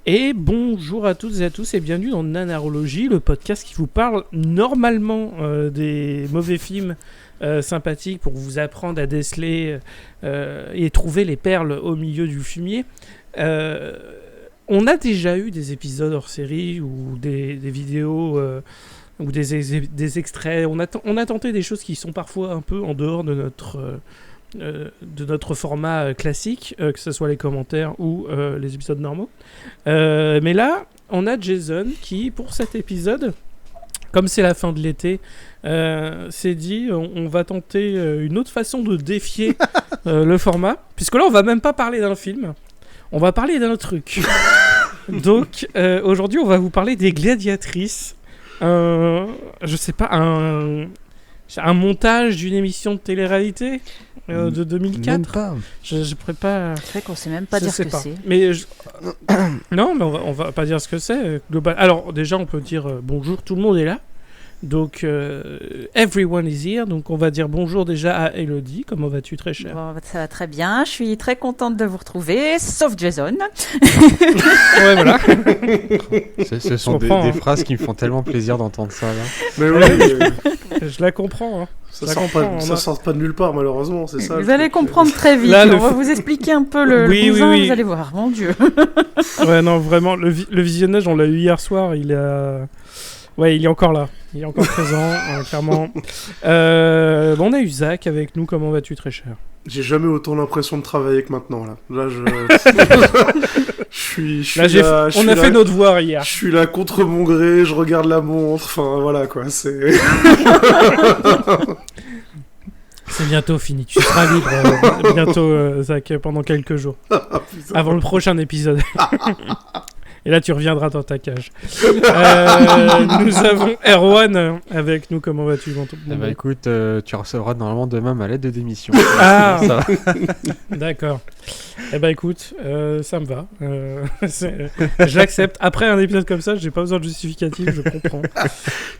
Et bonjour à toutes et à tous et bienvenue dans Nanarologie, le podcast qui vous parle normalement des mauvais films sympathiques pour vous apprendre à déceler et trouver les perles au milieu du fumier. On a déjà eu des épisodes hors série ou des vidéos ou des extraits. On a tenté des choses qui sont parfois un peu en dehors de notre format classique, que ce soit les commentaires ou les épisodes normaux. Mais là, on a Jason qui, pour cet épisode, comme c'est la fin de l'été, s'est dit on va tenter une autre façon de défier le format, puisque là, on va même pas parler d'un film, on va parler d'un autre truc. Donc, aujourd'hui, on va vous parler des Gladiatrices. Je sais pas, un montage d'une émission de télé-réalité de 2004. Même pas. Je pourrais pas. C'est vrai qu'on sait même pas dire ce que c'est. Mais non, mais on va pas dire ce que c'est. Global. Alors déjà, on peut dire bonjour. Tout le monde est là. Donc everyone is here. Donc on va dire bonjour déjà à Elodie. Comment vas-tu, très cher? Bon, ça va très bien. Je suis très contente de vous retrouver, sauf Jason. Ouais, voilà. Ce sont des phrases qui me font tellement plaisir d'entendre ça. Là. Mais ouais, Je la comprends. Hein. ça sort pas de nulle part, malheureusement, c'est ça. Vous allez comprendre très vite. Là, on va vous expliquer un peu le cousin, vous allez voir. Mon Dieu. Ouais, non, vraiment. Le visionnage, on l'a eu hier soir. Il est encore là. Il est encore présent, clairement. Bon, on a eu Zach avec nous. Comment vas-tu, très cher? J'ai jamais autant l'impression de travailler que maintenant, là. Là, On a fait nos devoirs hier. Je suis là contre mon gré, je regarde la montre, enfin, voilà, quoi, c'est... C'est bientôt fini. Tu seras libre bientôt, Zach, pendant quelques jours. Avant le prochain épisode. Et là, tu reviendras dans ta cage. Nous avons Erwan avec nous. Comment vas-tu, Bantou? Écoute, tu recevras normalement demain ma lettre de démission. Ah, ça va. D'accord. Écoute, ça me va. Je l'accepte. Après un épisode comme ça, j'ai pas besoin de justificatif, je comprends.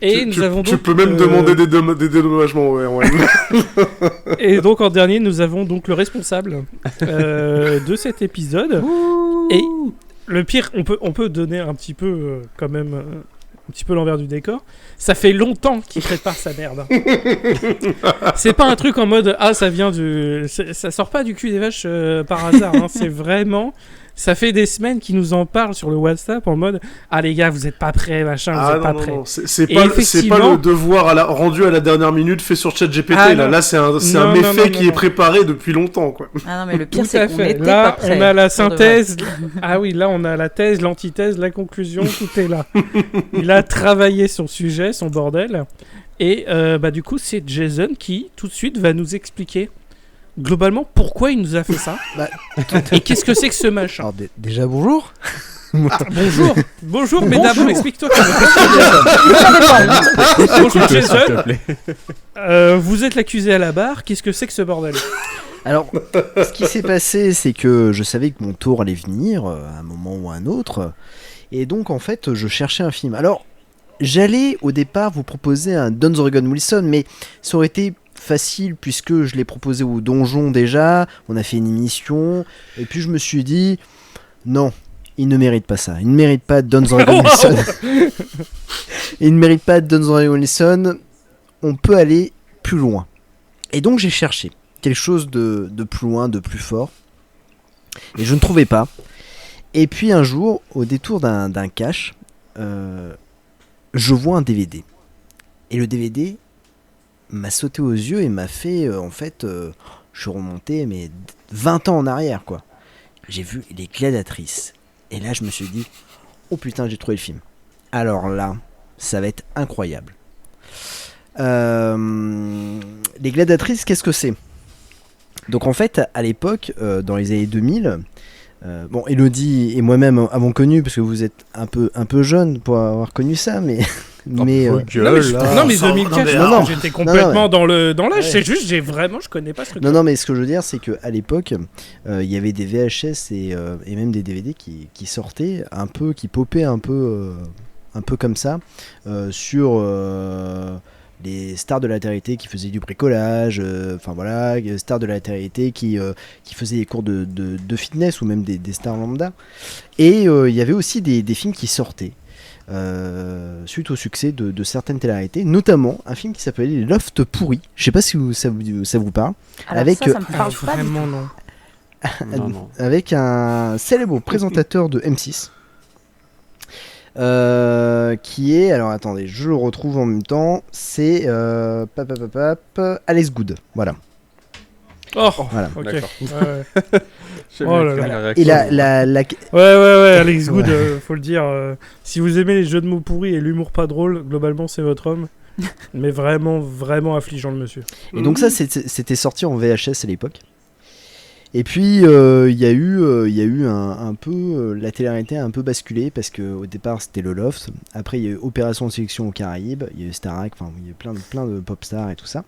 Et tu peux même demander des dédommagements, ouais. Et donc en dernier, nous avons donc le responsable de cet épisode. Et le pire, on peut donner un petit peu quand même un petit peu l'envers du décor. Ça fait longtemps qu'il prépare sa merde. C'est pas un truc en mode ça vient ça sort pas du cul des vaches par hasard. Hein. C'est vraiment. Ça fait des semaines qu'il nous en parle sur le WhatsApp en mode les gars, vous êtes pas prêts, machin, vous êtes pas prêts. Non. C'est pas le devoir rendu à la dernière minute fait sur ChatGPT. Là, c'est un méfait qui est préparé depuis longtemps, quoi. Ah non, mais le pire, c'est qu'on était là, pas prêts. On a la synthèse. Ah oui, là, on a la thèse, l'antithèse, la conclusion, tout est là. Il a travaillé son sujet, son bordel. Et du coup, c'est Jason qui, tout de suite, va nous expliquer globalement pourquoi il nous a fait ça. Et qu'est-ce que c'est que ce machin. Alors, déjà, bonjour. Bonjour, mais d'abord, explique-toi Bonjour, Jason. Vous êtes l'accusé à la barre. Qu'est-ce que c'est que ce bordel? Alors, ce qui s'est passé, c'est que je savais que mon tour allait venir à un moment ou à un autre. Et donc, en fait, je cherchais un film. Alors, j'allais au départ vous proposer un Don Oregon Wilson, mais ça aurait été facile puisque je l'ai proposé au Donjon déjà. On a fait une émission. Et puis, je me suis dit, non. Il ne mérite pas ça. Il ne mérite pas Don Oregon Wilson. Il ne mérite pas Don Oregon Wilson. On peut aller plus loin. Et donc j'ai cherché quelque chose de plus loin, de plus fort. Et je ne trouvais pas. Et puis un jour, au détour d'un cache, je vois un DVD. Et le DVD m'a sauté aux yeux et m'a fait, je suis remonté, mais 20 ans en arrière, quoi. J'ai vu Les Gladiatrices. Et là, je me suis dit, oh putain, j'ai trouvé le film. Alors là, ça va être incroyable. Les Gladiatrices, qu'est-ce que c'est? Donc en fait, à l'époque, dans les années 2000, Elodie et moi-même avons connu, parce que vous êtes un peu jeune pour avoir connu ça, mais... Non mais 2004, j'étais complètement dans l'âge. Ouais. C'est juste, je connais pas ce truc. Non, mais ce que je veux dire, c'est qu'à l'époque, il y avait des VHS et même des DVD qui sortaient un peu, qui popaient un peu comme ça sur les stars de la télé-réalité qui faisaient du bricolage, stars de la télé-réalité qui faisaient des cours de fitness ou même des stars lambda. Et il y avait aussi des films qui sortaient suite au succès de certaines télé-réalités, notamment un film qui s'appelait Les Lofts pourris. Je sais pas si ça vous parle. Alors avec ça me parle pas du tout. non. Non. Avec un célèbre présentateur de M6 qui est, alors attendez, je le retrouve en même temps, c'est Alex Good, voilà. Voilà. Ok. D'accord. Ouais. Oh là là. Et la Ouais, Alex Good, faut le dire. Si vous aimez les jeux de mots pourris et l'humour pas drôle, globalement c'est votre homme. Mais vraiment, vraiment affligeant le monsieur. Et donc ça, c'était sorti en VHS à l'époque. Et puis il y a eu un peu la télé-réalité a un peu basculé parce que au départ c'était le Loft, après il y a eu Opération Sélection aux Caraïbes, il y a eu Starac, enfin il y a eu plein de pop stars et tout ça.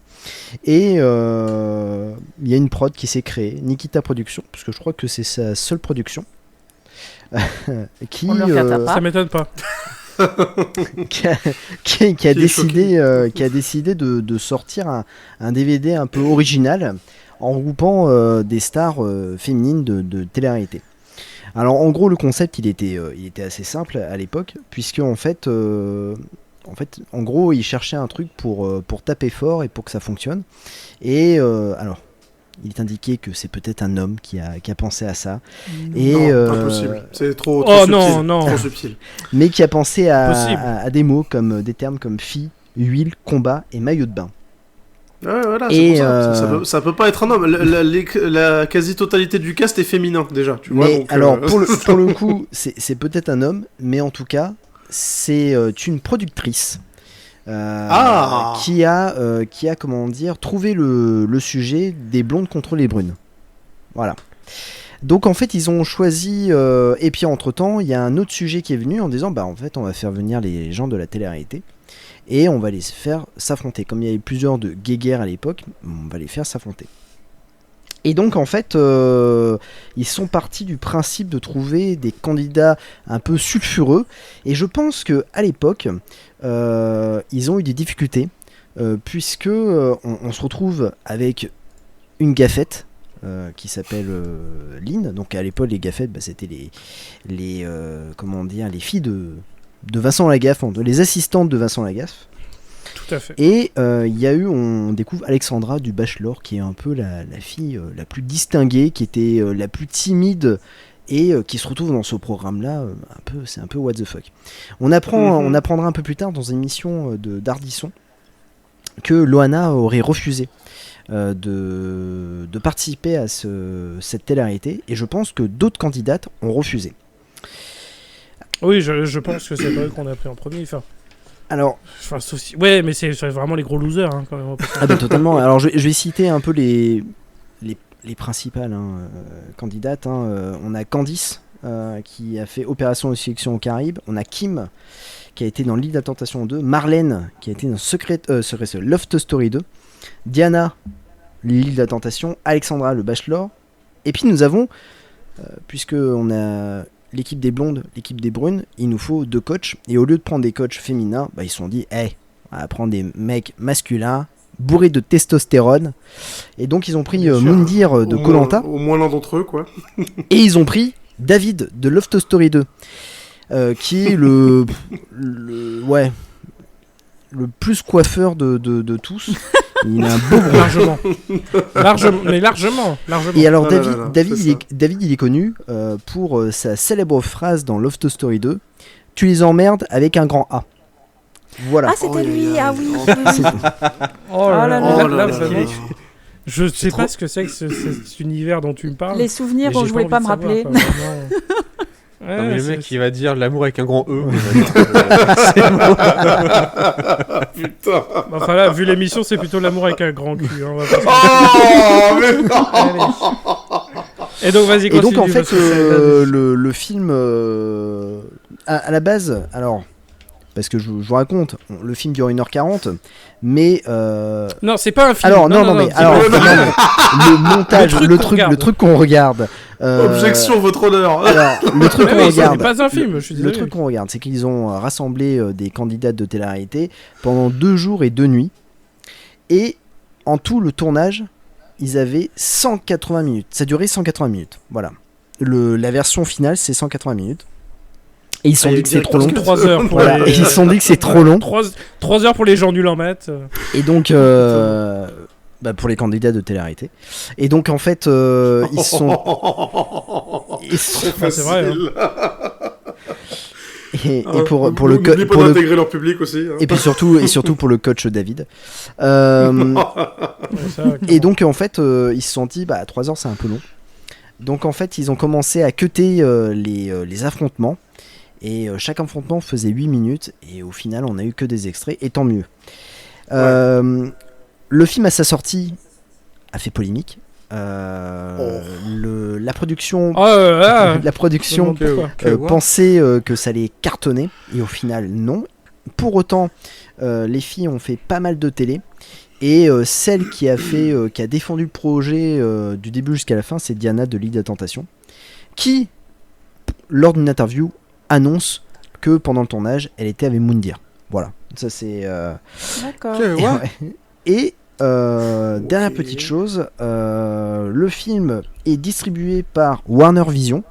Et il y a une prod qui s'est créée, Nikita Productions, parce que je crois que c'est sa seule production. Qui On le regrette pas. Ça m'étonne pas. qui a décidé de sortir un DVD un peu original en regroupant des stars féminines de télé-réalité. Alors en gros le concept il était assez simple à l'époque, puisque en fait en gros il cherchait un truc pour taper fort et pour que ça fonctionne. Et alors il est indiqué que c'est peut-être un homme qui a pensé à ça. Et impossible. C'est trop subtil. Trop subtil. Mais qui a pensé à des mots comme des termes comme fille, huile, combat et maillot de bain. Ouais, voilà, c'est pour ça. Ça peut pas être un homme. La quasi-totalité du cast est féminin déjà. Tu vois, mais donc, alors pour le coup, c'est peut-être un homme, mais en tout cas, c'est une productrice qui a comment dire trouvé le sujet des blondes contre les brunes. Voilà. Donc en fait ils ont choisi et puis entre temps il y a un autre sujet qui est venu en disant en fait on va faire venir les gens de la télé-réalité et on va les faire s'affronter. Comme il y avait plusieurs de guéguerres à l'époque, on va les faire s'affronter. Et donc en fait ils sont partis du principe de trouver des candidats un peu sulfureux, et je pense que à l'époque ils ont eu des difficultés puisque on se retrouve avec une gaffette qui s'appelle Lynn. Donc à l'époque les gaffettes c'était les filles de Vincent Lagaffe, les assistantes de Vincent Lagaffe. Tout à fait. Et on découvre Alexandra du Bachelor, qui est un peu la fille la plus distinguée, qui était la plus timide et qui se retrouve dans ce programme-là. C'est un peu what the fuck. On apprendra un peu plus tard dans une émission d'Ardisson que Loana aurait refusé de participer à cette télé-réalité, et je pense que d'autres candidates ont refusé. Oui, je pense que c'est pas eux qu'on a pris en premier. Alors, ouais, mais c'est vraiment les gros losers quand même. Ah bah totalement. Alors je vais citer un peu les principales candidates. On a Candice qui a fait Opération de Sélection aux Caraïbes. On a Kim qui a été dans L'île de la Tentation 2. Marlène qui a été dans Loft Story 2. Diana, L'île de la Tentation. Alexandra, le Bachelor. Et puis nous avons, puisque on a l'équipe des blondes, l'équipe des brunes, il nous faut 2 coachs. Et au lieu de prendre des coachs féminins, ils se sont dit, on va prendre des mecs masculins, bourrés de testostérone. Et donc ils ont pris Moundir de Koh-Lanta. Au moins l'un d'entre eux, quoi. Et ils ont pris David de Loft Story 2, qui est le plus coiffeur de tous. Il a un beau largement. Et alors David il est connu pour sa célèbre phrase dans Loft Story 2, tu les emmerdes avec un grand A. Voilà. Ah, c'était lui. Ah oui. Oh là là. Vraiment. Je sais pas ce que c'est que cet univers dont tu me parles. Les souvenirs dont je voulais pas me rappeler. Ouais, non, mais le mec il va dire l'amour avec un grand E. Putain. Enfin là, vu l'émission, c'est plutôt l'amour avec un grand cul. On va oh mais non. Et donc vas-y, continue. Et donc en fait le film à la base, alors parce que je vous raconte, le film dure 1h40, mais non, c'est pas un film. Alors non, le montage, le truc qu'on regarde. Objection, votre honneur. Alors, le truc qu'on regarde. C'est pas un film, je suis désolé. Le truc qu'on regarde, c'est qu'ils ont rassemblé des candidates de télé-réalité pendant 2 jours et 2 nuits Et en tout, le tournage, ils avaient 180 minutes. Ça durait 180 minutes. Voilà. La version finale, c'est 180 minutes. Et ils se sont dit que c'est trop long. 3 heures pour voilà. Et ils se sont dit que c'est trop long. 3 heures pour les gens nuls en maths. Et donc, pour les candidats de télé-réalité. Et donc, en fait, ils sont. C'est vrai. Hein. Et pour le n'oublie pas d'intégrer leur public aussi. Hein. Et puis surtout pour le coach David. Et donc en fait ils se sont dit 3 heures c'est un peu long. Donc en fait ils ont commencé à cutter les affrontements et chaque affrontement faisait 8 minutes et au final on a eu que des extraits et tant mieux. Le film à sa sortie a fait polémique. La production pensait que ça allait cartonner et au final non. Pour autant les filles ont fait pas mal de télé et celle qui a défendu le projet du début jusqu'à la fin, c'est Diana de l'île de la Tentation, qui lors d'une interview annonce que pendant le tournage elle était avec Moundir. Voilà, ça c'est d'accord. Et dernière petite chose, le film est distribué par Warner Vision.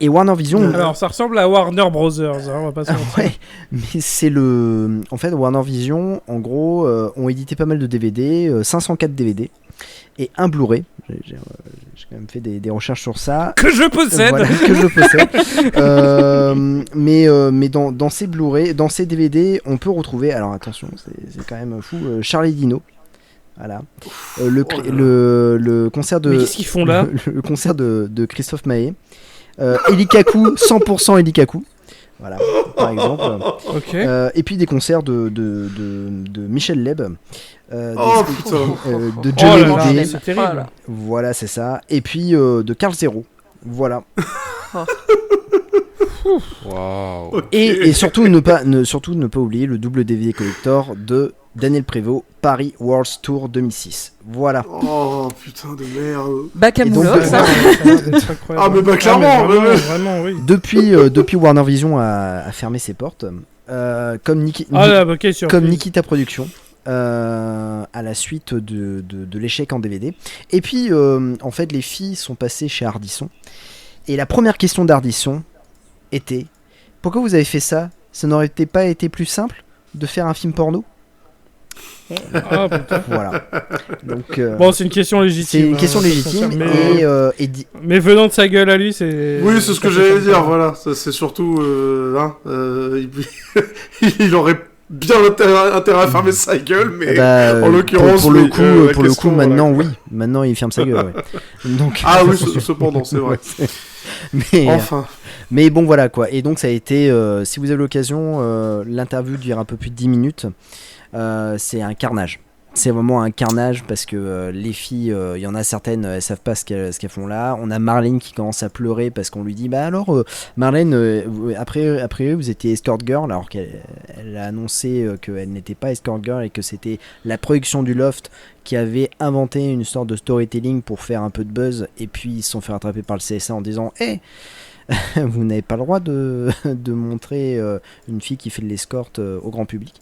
Et Warner Vision. Alors ça ressemble à Warner Brothers, hein, on va pas se mentir. Ouais, mais c'est en fait, Warner Vision, en gros, ont édité pas mal de DVD, 504 DVD et un Blu-ray. J'ai quand même fait des recherches sur ça. Que je possède. Voilà, que je possède. Mais dans ces Blu-ray, dans ces DVD, on peut retrouver. Alors attention, c'est quand même fou. Charlie Dino. Voilà. Le concert de. Mais qu'est-ce qu'ils font là ? Le concert de Christophe Maé. Elikaku, 100% Elikaku. Voilà, par exemple. Okay. Et puis des concerts de Michel Leb. De Johnny Hallyday. C'est terrible. Voilà, c'est ça. Et puis de Carl Zero. Voilà. Wow. Okay. Et surtout ne pas oublier le double DVD collector de Daniel Prévost, Paris World Tour 2006. Voilà. Oh putain de merde. Bac à moulotte, ça. Ah mais clairement. Vraiment, oui. Depuis Warner Vision a fermé ses portes, comme Nikita Productions. À la suite de l'échec en DVD. Et puis en fait les filles sont passées chez Ardisson. Et la première question d'Ardisson était: pourquoi vous avez fait ça ? Ça n'aurait pas été plus simple de faire un film porno ? Ah putain. Voilà. Donc, bon, c'est une question légitime. C'est une question légitime. Mais venant de sa gueule à lui, c'est. Oui, c'est ce que j'allais dire. Voilà, ça, c'est surtout. Il aurait bien intérêt à fermer sa gueule, mais en l'occurrence. Pour le coup, maintenant, oui. Maintenant, il ferme sa gueule. Ouais. Donc, oui, cependant, c'est vrai. Mais, enfin. Mais bon, voilà quoi. Et donc, ça a été. Si vous avez l'occasion, l'interview dure un peu plus de 10 minutes. C'est un carnage. C'est vraiment un carnage parce que les filles, il y en a certaines, elles savent pas ce qu'elles font là. On a Marlène qui commence à pleurer parce qu'on lui dit alors Marlène, après vous étiez escort girl, alors qu'elle a annoncé qu'elle n'était pas escort girl et que c'était la production du Loft qui avait inventé une sorte de storytelling pour faire un peu de buzz, et puis ils se sont fait rattraper par le CSA en disant vous n'avez pas le droit de montrer une fille qui fait de l'escorte au grand public.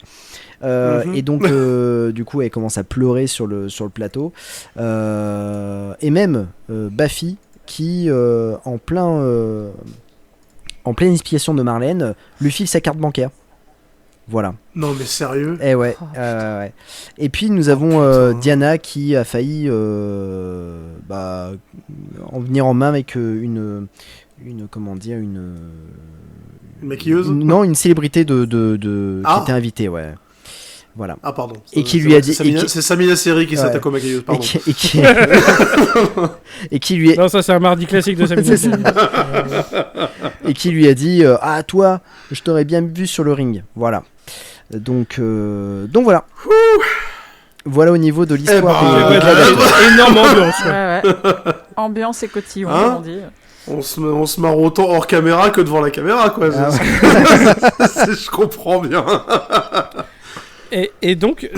Et donc du coup elle commence à pleurer sur le plateau, et même Baffy qui en pleine explication de Marlène lui file sa carte bancaire. Voilà. Non mais sérieux. Ouais. Et puis nous avons Diana qui a failli en venir en main avec une maquilleuse. Non, une célébrité qui était invitée, ouais. Voilà. Ah pardon. Et qui lui a dit. C'est Samina Seri qui s'attaque aux maquilleuses. Pardon. Et qui lui. Non, ça c'est un mardi classique de Samina Seri. Et qui lui a dit toi, je t'aurais bien vu sur le ring. Voilà. Donc voilà. Voilà au niveau de l'histoire. Énorme ambiance. Ouais. Ambiance et cotillon, on dit. On se marre autant hors caméra que devant la caméra, quoi. Je comprends bien. Et donc,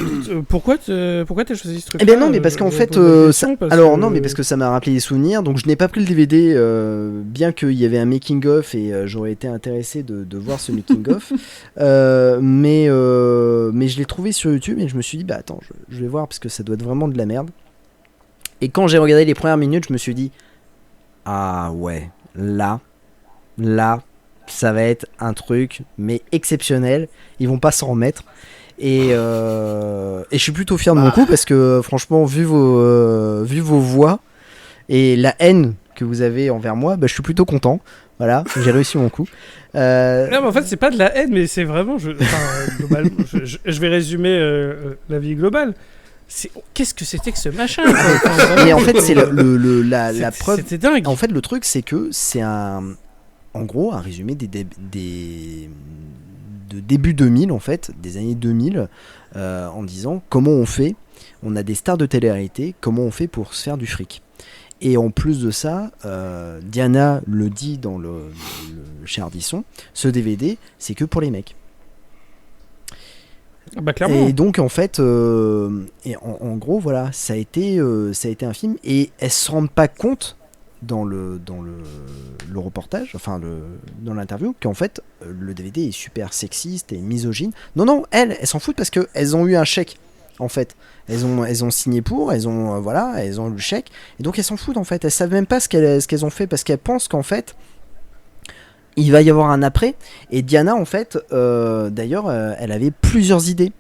pourquoi t'as choisi ce truc? Eh bien non, mais parce qu'en fait, non, mais parce que ça m'a rappelé des souvenirs. Donc je n'ai pas pris le DVD, bien qu'il y avait un making of et j'aurais été intéressé de voir ce making of. Mais je l'ai trouvé sur YouTube et je me suis dit, bah attends, je vais voir parce que ça doit être vraiment de la merde. Et quand j'ai regardé les premières minutes, je me suis dit, ah ouais, là, ça va être un truc mais exceptionnel. Ils vont pas s'en remettre. Et je suis plutôt fier de mon coup parce que franchement, vu vos voix et la haine que vous avez envers moi, bah, je suis plutôt content. Voilà, j'ai réussi mon coup. Non, mais en fait, c'est pas de la haine, mais c'est vraiment. Globalement, je vais résumer la vie globale. Qu'est-ce que c'était que ce machin? Mais en fait, c'est la preuve. C'était dingue. En fait, le truc, c'est que c'est en gros, un résumé de début 2000 en fait, des années 2000, en disant comment on a des stars de télé-réalité, comment on fait pour se faire du fric. Et en plus de ça, Diana le dit dans le chez Ardisson, ce DVD, c'est que pour les mecs. Bah, clairement. Et donc en fait, en gros, voilà, ça a été un film et elles se rendent pas compte dans le reportage, enfin dans l'interview, qu'en fait le DVD est super sexiste et misogyne. Non, elles s'en foutent parce que elles ont eu un chèque. En fait, elles ont signé pour, elles ont eu le chèque et donc elles s'en foutent en fait. Elles savent même pas ce qu'elles ont fait parce qu'elles pensent qu'en fait il va y avoir un après. Et Diana en fait, d'ailleurs, elle avait plusieurs idées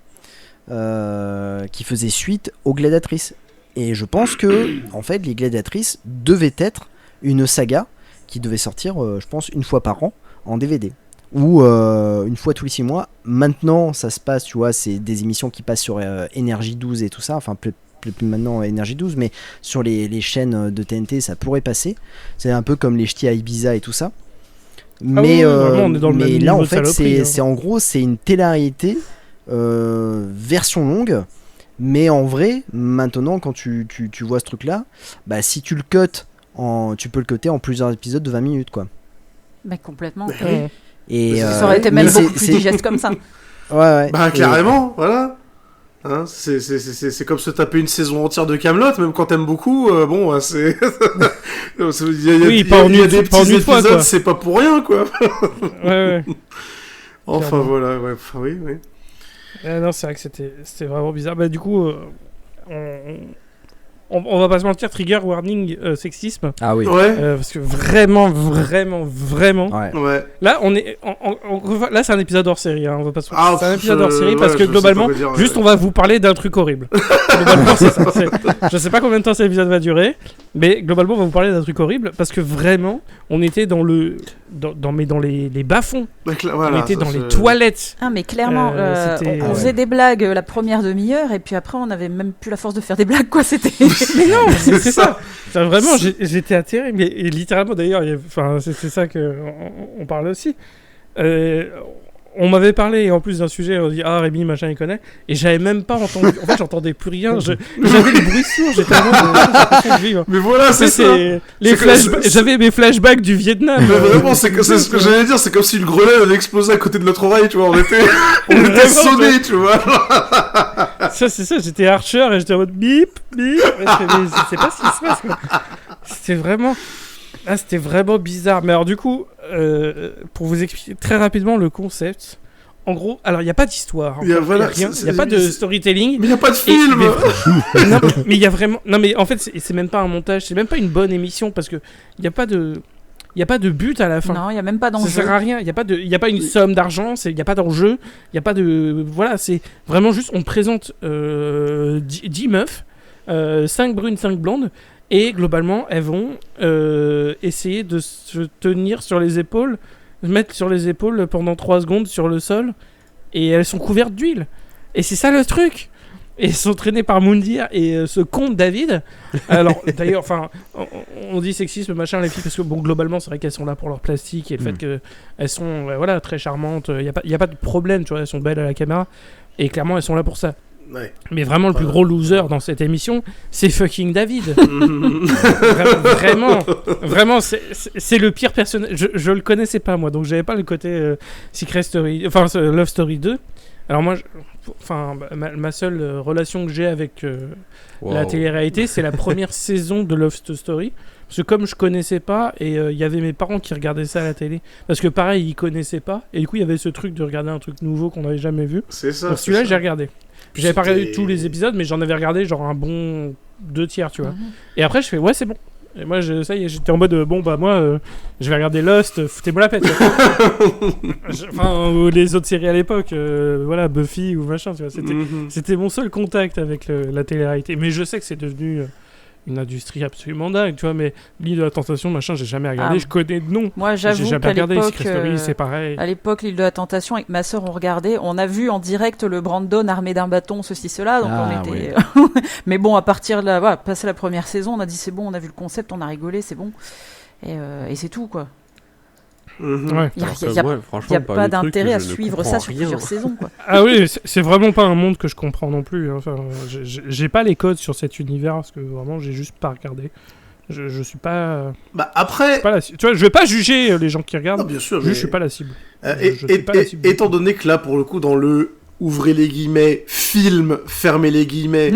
qui faisaient suite aux Gladiatrices. Et je pense que en fait les Gladiatrices devaient être une saga qui devait sortir, je pense, une fois par an en DVD. Ou une fois tous les 6 mois. Maintenant, ça se passe, tu vois, c'est des émissions qui passent sur Énergie 12 et tout ça. Enfin, plus maintenant Énergie 12, mais sur les chaînes de TNT, ça pourrait passer. C'est un peu comme les ch'tis à Ibiza et tout ça. Mais, vraiment, on est dans le même là, en niveau de fait, saloperie, c'est en gros, c'est une télé-réalité version longue. Mais en vrai, maintenant, quand tu vois ce truc-là, bah, si tu le cut, tu peux le cutter en plusieurs épisodes de 20 minutes, quoi. Mais complètement. Et ça aurait été même beaucoup plus digeste comme ça. Ouais. Bah, carrément, voilà. Hein, c'est comme se taper une saison entière de Kaamelott, même quand t'aimes beaucoup. Bon, c'est. Il y a des petits épisodes, c'est pas pour rien, quoi. Ouais. Enfin, clairement. Voilà, ouais. Enfin, oui. Non, c'est vrai que c'était vraiment bizarre. Bah, du coup, on va pas se mentir, trigger warning sexisme. Ah oui. Ouais. Parce que vraiment. Ouais. Là, on est. Là, c'est un épisode hors série. Hein, on va pas se... c'est un épisode hors série parce que globalement, juste on va vous parler d'un truc horrible. Globalement, c'est ça. Je sais pas combien de temps cet épisode va durer, mais globalement, on va vous parler d'un truc horrible parce que vraiment, on était dans les bas-fonds. Voilà, on était dans les toilettes. Ah, mais clairement, on faisait des blagues la première demi-heure et puis après, on avait même plus la force de faire des blagues, quoi. C'était. Mais non, c'est ça. Enfin, vraiment, j'étais atterré. Mais et littéralement, d'ailleurs, c'est ça qu'on parle aussi. On m'avait parlé en plus d'un sujet, on dit Rémi machin il connaît, et j'avais même pas entendu. En fait, j'entendais plus rien. J'avais des bruits sourds. J'étais vraiment de vivre. Mais voilà, c'est ça. J'avais mes flashbacks du Vietnam. Mais vraiment, c'est ce que j'allais dire. C'est comme si le Grenelle avait explosé à côté de notre oreille, tu vois. On était sonnés, tu vois. Ça, c'est ça. J'étais Archer et j'étais en mode bip. Mais je sais pas ce qui se passe, quoi. C'était vraiment bizarre. Mais alors du coup, pour vous expliquer très rapidement le concept, en gros, alors il n'y a pas d'histoire, il n'y a pas de storytelling, mais il n'y a pas de film. Mais il y a vraiment, non mais en fait c'est même pas un montage, c'est même pas une bonne émission parce que il n'y a pas de but à la fin. Non, il n'y a même pas d'enjeu. Ça sert à rien. Il y a pas une somme d'argent. Il n'y a pas d'enjeu. Il n'y a pas de... Voilà, c'est vraiment juste... On présente 10 meufs, 5 brunes, 5 blondes. Et globalement, elles vont essayer de se tenir sur les épaules, se mettre sur les épaules pendant 3 secondes sur le sol. Et elles sont couvertes d'huile. Et c'est ça le truc. Et elles sont traînées par Moundir et ce con David. Alors, d'ailleurs, enfin, on dit sexisme, machin, les filles, parce que, bon, globalement, c'est vrai qu'elles sont là pour leur plastique et le fait qu'elles sont, voilà, très charmantes. Il n'y a pas de problème, tu vois, elles sont belles à la caméra. Et clairement, elles sont là pour ça. Ouais. Mais vraiment, le plus gros loser dans cette émission, c'est fucking David. Vraiment, c'est le pire personnage. Je le connaissais pas, moi, donc j'avais pas le côté Secret Story, enfin, Love Story 2. Alors moi, ma seule relation que j'ai avec la télé-réalité, c'est la première saison de Love Story. Parce que comme je connaissais pas, et il y avait mes parents qui regardaient ça à la télé, parce que pareil, ils connaissaient pas, et du coup il y avait ce truc de regarder un truc nouveau qu'on n'avait jamais vu. C'est ça. Donc celui-là, j'ai regardé. Puis j'avais pas regardé tous les épisodes, mais j'en avais regardé genre un bon 2/3, tu vois. Et après, je fais ouais, c'est bon. Et moi, ça y est, j'étais en mode moi, je vais regarder Lost, foutez-moi la pète. Les autres séries à l'époque, voilà, Buffy ou machin, tu vois. C'était mon seul contact avec la télé-réalité. Mais je sais que c'est devenu une industrie absolument dingue, tu vois, mais l'île de la tentation, machin, j'ai jamais regardé, je connais de nom. Moi, j'avoue qu'à l'époque, c'est pareil. À l'époque, l'île de la tentation, avec ma sœur, on regardait, on a vu en direct le Brandon armé d'un bâton, ceci, cela, donc on était... Oui. Mais bon, à partir de la... passé la première saison, on a dit c'est bon, on a vu le concept, on a rigolé, c'est bon. Et c'est tout, quoi. Ouais. Il n'y a pas d'intérêt à suivre ça sur plusieurs saisons, quoi. Ah oui, c'est vraiment pas un monde que je comprends non plus. Enfin, j'ai pas les codes sur cet univers parce que vraiment j'ai juste pas regardé. Je suis pas. Après. Suis pas tu vois, je vais pas juger les gens qui regardent. Non, bien sûr. Je suis pas la cible. Étant donné que là, pour le coup, dans le ouvrez les guillemets, film, fermez les guillemets,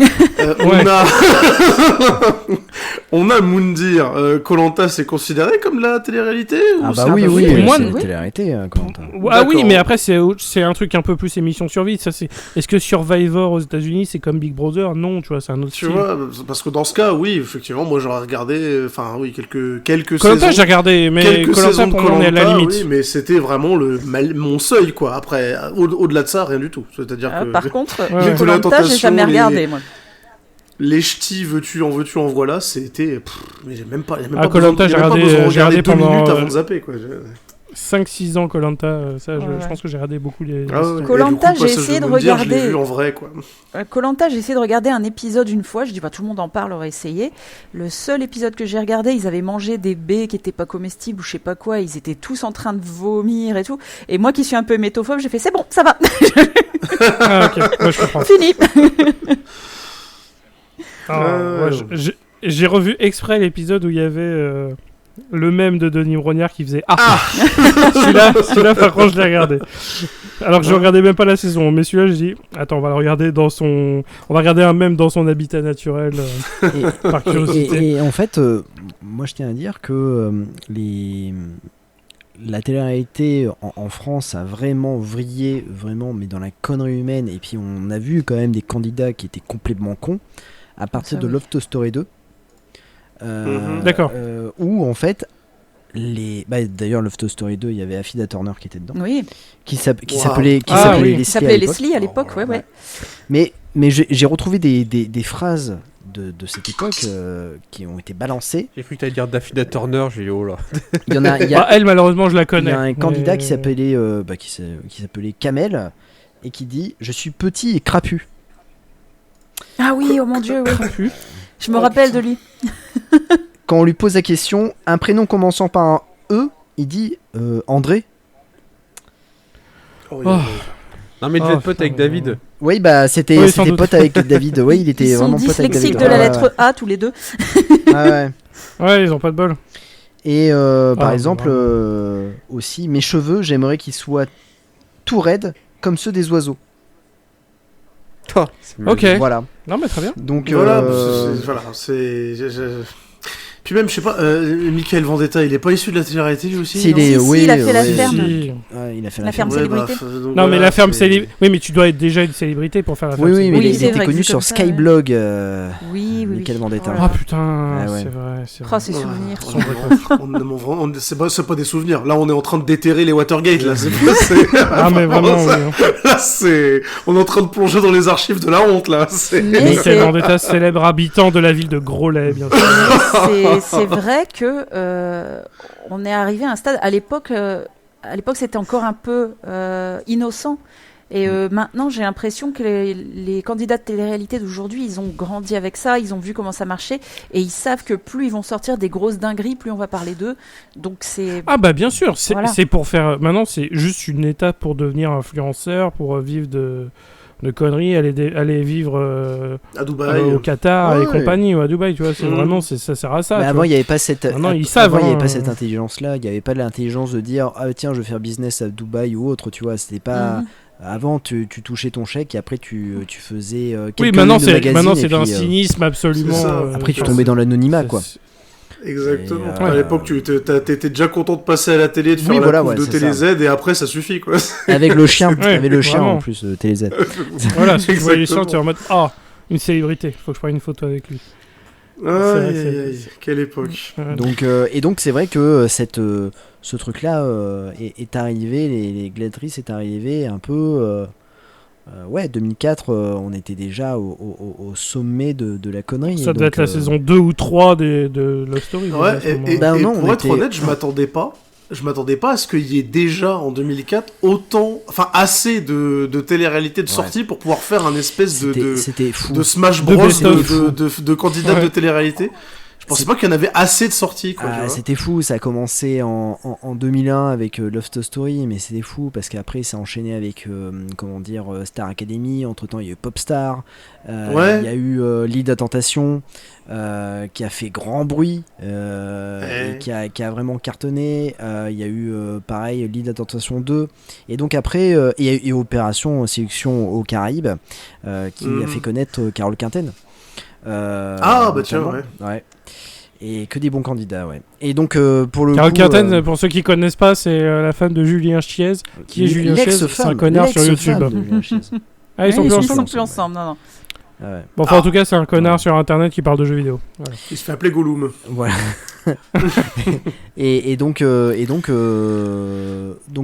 on a Moundir. Koh-Lanta, c'est considéré comme la télé-réalité oui, c'est la télé-réalité, Koh-Lanta. Oui, mais après, c'est un truc un peu plus émission survie. Ça, est-ce que Survivor aux États-Unis, c'est comme Big Brother? Non, tu vois, c'est un autre style. Tu vois, parce que dans ce cas, oui, effectivement, moi j'aurais regardé, quelques Koh-Lanta, j'ai regardé, mais Koh-Lanta, pour moi, on est à la limite. Oui, mais c'était vraiment mon seuil, quoi. Après, au-delà de ça, rien du tout. C'est-à-dire que... Par contre, Koh-Lanta, j'ai jamais regardé, moi. Les ch'tis, veux-tu en voilà, c'était... mais j'ai même pas Koh-Lanta, j'ai regardé 2 minutes avant de zapper, quoi. 5-6 ans Koh-Lanta, je pense que j'ai regardé beaucoup les... Koh-Lanta, j'ai essayé de regarder... Je l'ai vu en vrai, quoi. Koh-Lanta, j'ai essayé de regarder un épisode une fois, je dis tout le monde en parle, on va essayer. Le seul épisode que j'ai regardé, ils avaient mangé des baies qui étaient pas comestibles ou je sais pas quoi, ils étaient tous en train de vomir et tout. Et moi qui suis un peu hémétophobe, j'ai fait c'est bon, ça va. Ok, moi je comprends. Fini. J'ai revu exprès l'épisode où il y avait le mème de Denis Brognard qui faisait celui-là par contre je l'ai regardé. Alors que je regardais même pas la saison, mais celui-là j'ai dit attends, on va regarder un mème dans son habitat naturel par curiosité. Et en fait, moi je tiens à dire que la télé-réalité en France a vraiment vrillé, mais dans la connerie humaine. Et puis on a vu quand même des candidats qui étaient complètement cons à partir de Love Story 2. D'accord. Où en fait, d'ailleurs Love Story 2, il y avait Affida Turner qui était dedans. Oui. Qui s'appelait Leslie à l'époque, ouais. Mais j'ai retrouvé des phrases de cette époque qui ont été balancées. J'ai cru que tu allais dire Affida Turner, j'ai dit oh là. Elle malheureusement je la connais. Il y a un candidat qui s'appelait Kamel et qui dit je suis petit et crapu. Ah oui, oh mon Dieu, oui. Crapu. Je me rappelle de lui. Quand on lui pose la question, un prénom commençant par un E, il dit André. Non mais il devait être pote avec David. Oui, c'était pote avec David. Oui, il était vraiment pote avec David. Ils sont dyslexiques de la lettre A tous les deux. Ouais, ils ont pas de bol. Et par exemple, aussi, mes cheveux, j'aimerais qu'ils soient tout raides comme ceux des oiseaux. Ok. Voilà. Non mais très bien. Donc Puis même, je sais pas, Michael Vendetta, il est pas issu de la télé-réalité lui aussi? Il a fait la ferme. Il a fait la ferme célébrité. Non mais la ferme célébrité. Oui, mais tu dois être déjà une célébrité pour faire la ferme. Oui, mais il était connu sur Skyblog. Oui. Michael Vendetta. Ah putain, c'est vrai. Oh, ces souvenirs. C'est pas des souvenirs. Là, on est en train de déterrer les Watergate. Là, ah mais vraiment. Là, on est en train de plonger dans les archives de la honte là. Michael Vendetta, célèbre habitant de la ville de Groslay, bien sûr. C'est vrai que on est arrivé à un stade. À l'époque, c'était encore un peu innocent. Et maintenant, j'ai l'impression que les candidats de télé-réalité d'aujourd'hui, ils ont grandi avec ça, ils ont vu comment ça marchait, et ils savent que plus ils vont sortir des grosses dingueries, plus on va parler d'eux. Donc c'est... Ah bah bien sûr, c'est pour faire... Maintenant, c'est juste une étape pour devenir influenceur, pour vivre de conneries, aller vivre à Dubaï, au Qatar et compagnie, ou à Dubaï, tu vois, c'est vraiment, ça sert à ça. Mais avant, il n'y avait pas cette... il n'y avait pas cette intelligence-là, il n'y avait pas l'intelligence de dire « Ah tiens, je vais faire business à Dubaï ou autre », tu vois, c'était pas... Avant, tu touchais ton chèque et après tu faisais quelques oui, maintenant c'est d'un cynisme absolument. Après, tu tombais dans l'anonymat, quoi. Exactement. À l'époque, t'étais déjà content de passer à la télé, de faire la couve de TéléZ, et après, ça suffit, quoi. Avec le chien, t'avais le chien en plus, TéléZ. Voilà, si tu voyais le chien, tu es en mode une célébrité, faut que je prenne une photo avec lui. Quelle époque. Donc c'est vrai que ce truc-là est arrivé, les Gladiatrices est arrivé un peu... 2004, on était déjà au sommet de la connerie. Ça devait être la saison 2 ou 3 de Love Story. Ouais, et pour être honnête, je m'attendais pas à ce qu'il y ait déjà en 2004 assez de télé-réalité de sortie pour pouvoir faire un espèce de Smash Bros de candidats de télé-réalité. Je pensais pas qu'il y en avait assez de sorties, quoi. C'était fou, ça a commencé en 2001 avec Love Story, mais c'était fou parce qu'après ça a enchaîné avec Star Academy. Entre temps il y a eu Popstar, il y a eu Lead à Tentation qui a fait grand bruit et qui a vraiment cartonné. Il y a eu pareil Lead à Tentation 2, et donc après il y a eu Opération Séduction aux Caraïbes qui a fait connaître Carole Quinten. Tiens, ouais. Et que des bons candidats, ouais. Et donc pour le Carole Quinten, pour ceux qui connaissent pas, c'est la femme de Julien Chiez. Qui est Julien Chiez? C'est un connard sur YouTube. Ils sont plus ensemble, non. Bon, en tout cas, c'est un connard sur Internet qui parle de jeux vidéo. Voilà. Il se fait appeler Gollum. Voilà. et donc je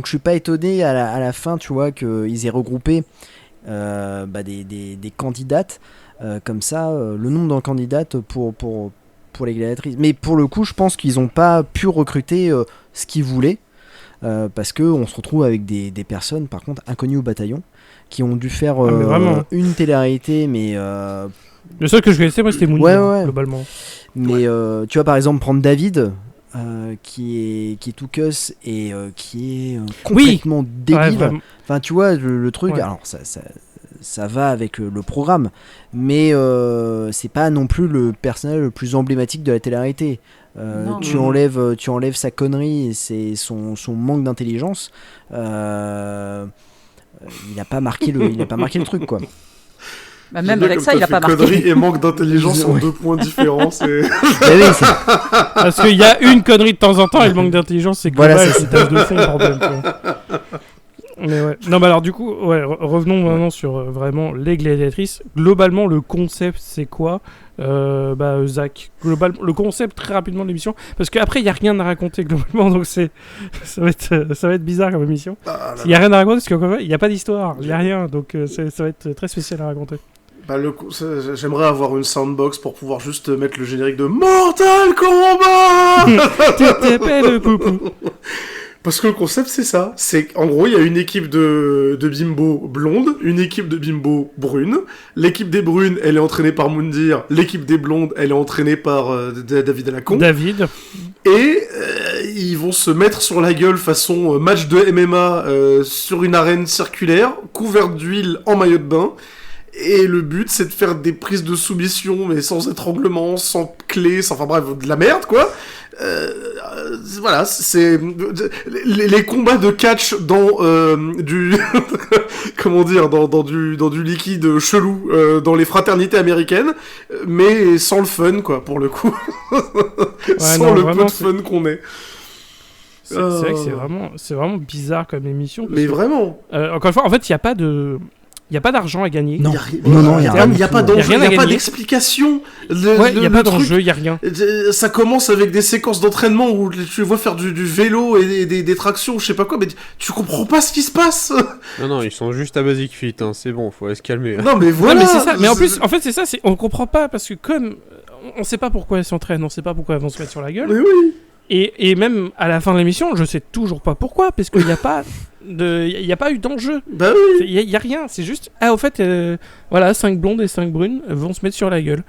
suis pas étonné à la fin, tu vois, qu'ils aient regroupé des candidates comme ça, le nombre de candidates pour les Gladiatrices. Mais pour le coup, je pense qu'ils n'ont pas pu recruter ce qu'ils voulaient, parce qu'on se retrouve avec des personnes, par contre, inconnues au bataillon, qui ont dû faire une télé-réalité, mais... Le seul que je connaissais, moi, c'était Mounir, globalement. Mais tu vois, par exemple, prendre David... qui est tout cuss et qui est complètement débile. Enfin, tu vois, le truc... Alors, ça va avec le programme, mais c'est pas non plus le personnage le plus emblématique de la télé-réalité. Tu enlèves sa connerie et son manque d'intelligence. Il n'a pas marqué le truc, quoi. Même avec ça, il a pas marqué. Connerie et manque d'intelligence sont deux points différents. Parce qu'il y a une connerie de temps en temps et le manque d'intelligence, c'est global, c'est tâche de fond, bordel. Mais ouais. Non, mais alors du coup, revenons maintenant sur vraiment les Gladiatrices. Globalement, le concept, c'est quoi Zach, le concept très rapidement de l'émission, parce qu'après il y a rien à raconter globalement, donc ça va être bizarre comme émission. Il y a rien à raconter parce qu'il n'y a pas d'histoire, il y a rien, donc ça va être très spécial à raconter. J'aimerais avoir une soundbox pour pouvoir juste mettre le générique de Mortal Kombat. TTP le poupou. Parce que le concept, c'est ça. C'est en gros, il y a une équipe de bimbo blondes, une équipe de bimbo brunes. L'équipe des brunes, elle est entraînée par Moundir. L'équipe des blondes, elle est entraînée par David Alacon. David. Et ils vont se mettre sur la gueule façon match de MMA sur une arène circulaire, couverte d'huile en maillot de bain. Et le but, c'est de faire des prises de soumission, mais sans étranglement, sans clé, enfin bref, de la merde, quoi. Voilà, c'est les combats de catch dans du comment dire, dans du liquide chelou dans les fraternités américaines, mais sans le fun, quoi, pour le coup. Sans le peu de fun qu'on ait. C'est vrai que c'est vraiment bizarre comme émission. Mais vraiment. Encore une fois, en fait, il n'y a pas d'argent à gagner. Non, il n'y a pas d'enjeu, il n'y a pas d'explication. Il n'y a pas d'enjeu, il n'y a rien. Ça commence avec des séquences d'entraînement où tu vois faire du vélo et des tractions, je sais pas quoi, mais tu comprends pas ce qui se passe. Non, ils sont juste à Basic Fit, hein, c'est bon, faut se calmer. Non, mais voilà. Non, mais c'est ça. Mais en plus, en fait, c'est ça, on comprend pas parce que comme on sait pas pourquoi elles s'entraînent, on sait pas pourquoi elles vont se mettre sur la gueule. Mais oui. Et même à la fin de l'émission, je sais toujours pas pourquoi, parce qu'il n'y a pas il n'y a pas eu d'enjeu. Bah oui. Il y a rien, c'est juste au fait voilà, 5 blondes et 5 brunes vont se mettre sur la gueule.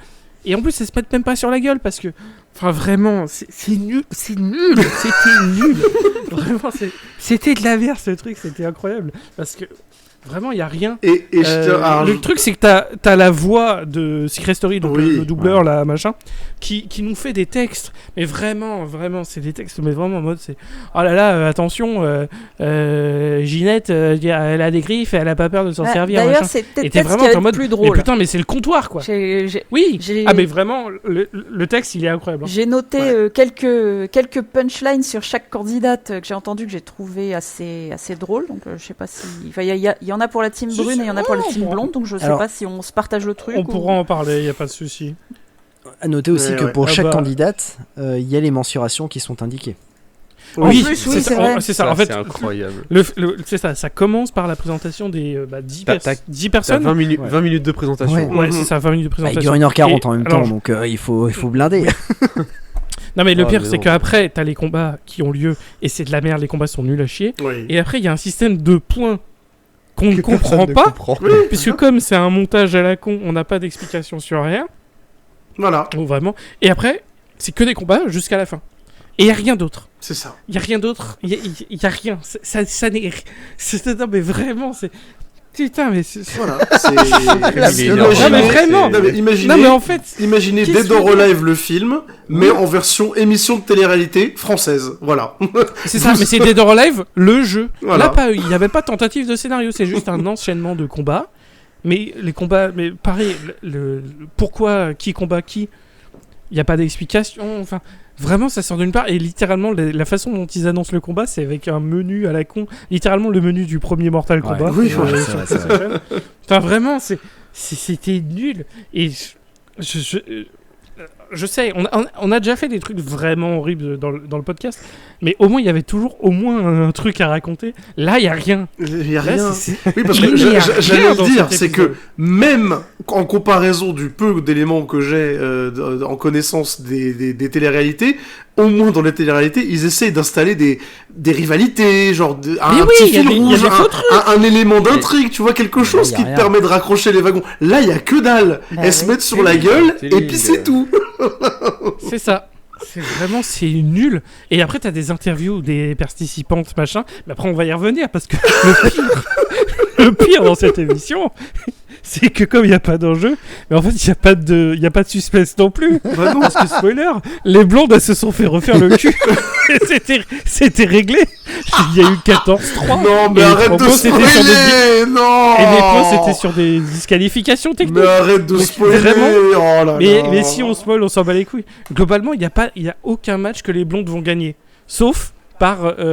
Et en plus, elles se mettent même pas sur la gueule parce que enfin vraiment, c'est nul, c'était nul. Vraiment c'était de la merde ce truc, c'était incroyable parce que Vraiment, il y a rien. Et le truc, c'est que t'as la voix de Secret Story, donc le doubleur, là, machin, qui nous fait des textes. Mais vraiment, c'est des textes, mais vraiment en mode, c'est oh là là, attention, Ginette, elle a des griffes, elle a pas peur de s'en servir. D'ailleurs, machin. c'est peut-être Et t'es ce vraiment qui est en le mode, plus drôle. mais putain, mais c'est le comptoir, quoi. Oui. Ah, mais vraiment, le texte, il est incroyable. J'ai noté quelques punchlines sur chaque candidate que j'ai entendu, que j'ai trouvé assez drôle. Donc, je sais pas si. Enfin, il y en a pour la team brune et il y en a pour la team blonde. Donc, je sais pas si on se partage le truc. On pourra en parler, il y a pas de souci. À noter aussi que pour chaque candidate, il y a les mensurations qui sont indiquées. Oui, c'est vrai. C'est ça. En fait, c'est incroyable. C'est ça. Ça commence par la présentation des 10 personnes. 20 minutes de présentation. Ouais, c'est ça, 20 minutes de présentation. Il dure 1h40 en même temps, donc il faut blinder. Non, mais le pire, c'est qu'après, t'as les combats qui ont lieu et c'est de la merde, les combats sont nuls à chier. Oui. Et après, il y a un système de points qu'on ne comprend pas, puisque comme c'est un montage à la con, on n'a pas d'explication sur rien. Voilà. Oh, vraiment. Et après, c'est que des combats jusqu'à la fin. Et il n'y a rien d'autre. C'est ça. Il n'y a rien d'autre. Il y a rien. Ça n'est... Non, mais vraiment, c'est... Putain, mais c'est... Voilà. Imaginez Dead or Alive le film, mais en version émission de télé-réalité française. Voilà. C'est ça, mais c'est Dead or Alive, le jeu. Voilà. Là, il n'y avait pas de tentative de scénario, c'est juste un enchaînement de combats. Mais les combats, mais pareil, pourquoi, qui combat qui, il n'y a pas d'explication, enfin... Vraiment, ça sort d'une part, et littéralement, la façon dont ils annoncent le combat, c'est avec un menu à la con, littéralement le menu du premier Mortal Kombat. Oui, c'est vrai. Enfin, vraiment, c'était nul. Et je sais, on a déjà fait des trucs vraiment horribles dans le podcast, mais au moins, il y avait toujours au moins un truc à raconter. Là, il n'y a rien. Il n'y a Là, rien. Oui, parce que j'allais le dire, c'est que même en comparaison du peu d'éléments que j'ai en connaissance des téléréalités, au moins dans les téléréalités, ils essayent d'installer des rivalités, genre un petit fil rouge, un élément d'intrigue, tu vois, quelque chose qui te permet de raccrocher les wagons. Là, il y a que dalle. Elles se mettent sur la gueule et puis c'est tout. C'est ça. C'est nul. Et après, t'as des interviews des participantes, machin. Mais après, on va y revenir parce que le pire dans cette émission, c'est que comme il n'y a pas d'enjeu, mais en fait, il n'y a pas de suspense non plus. Bah non. Parce que spoiler, les blondes, elles se sont fait refaire le cul. C'était réglé. Il y a eu 14-3. Non, mais arrête de spoiler. Non. Et les points, c'était sur des disqualifications techniques. Mais arrête de spoiler. Vraiment. Oh là Mais si on spoil, on s'en bat les couilles. Globalement, il n'y a aucun match que les blondes vont gagner. Sauf par truc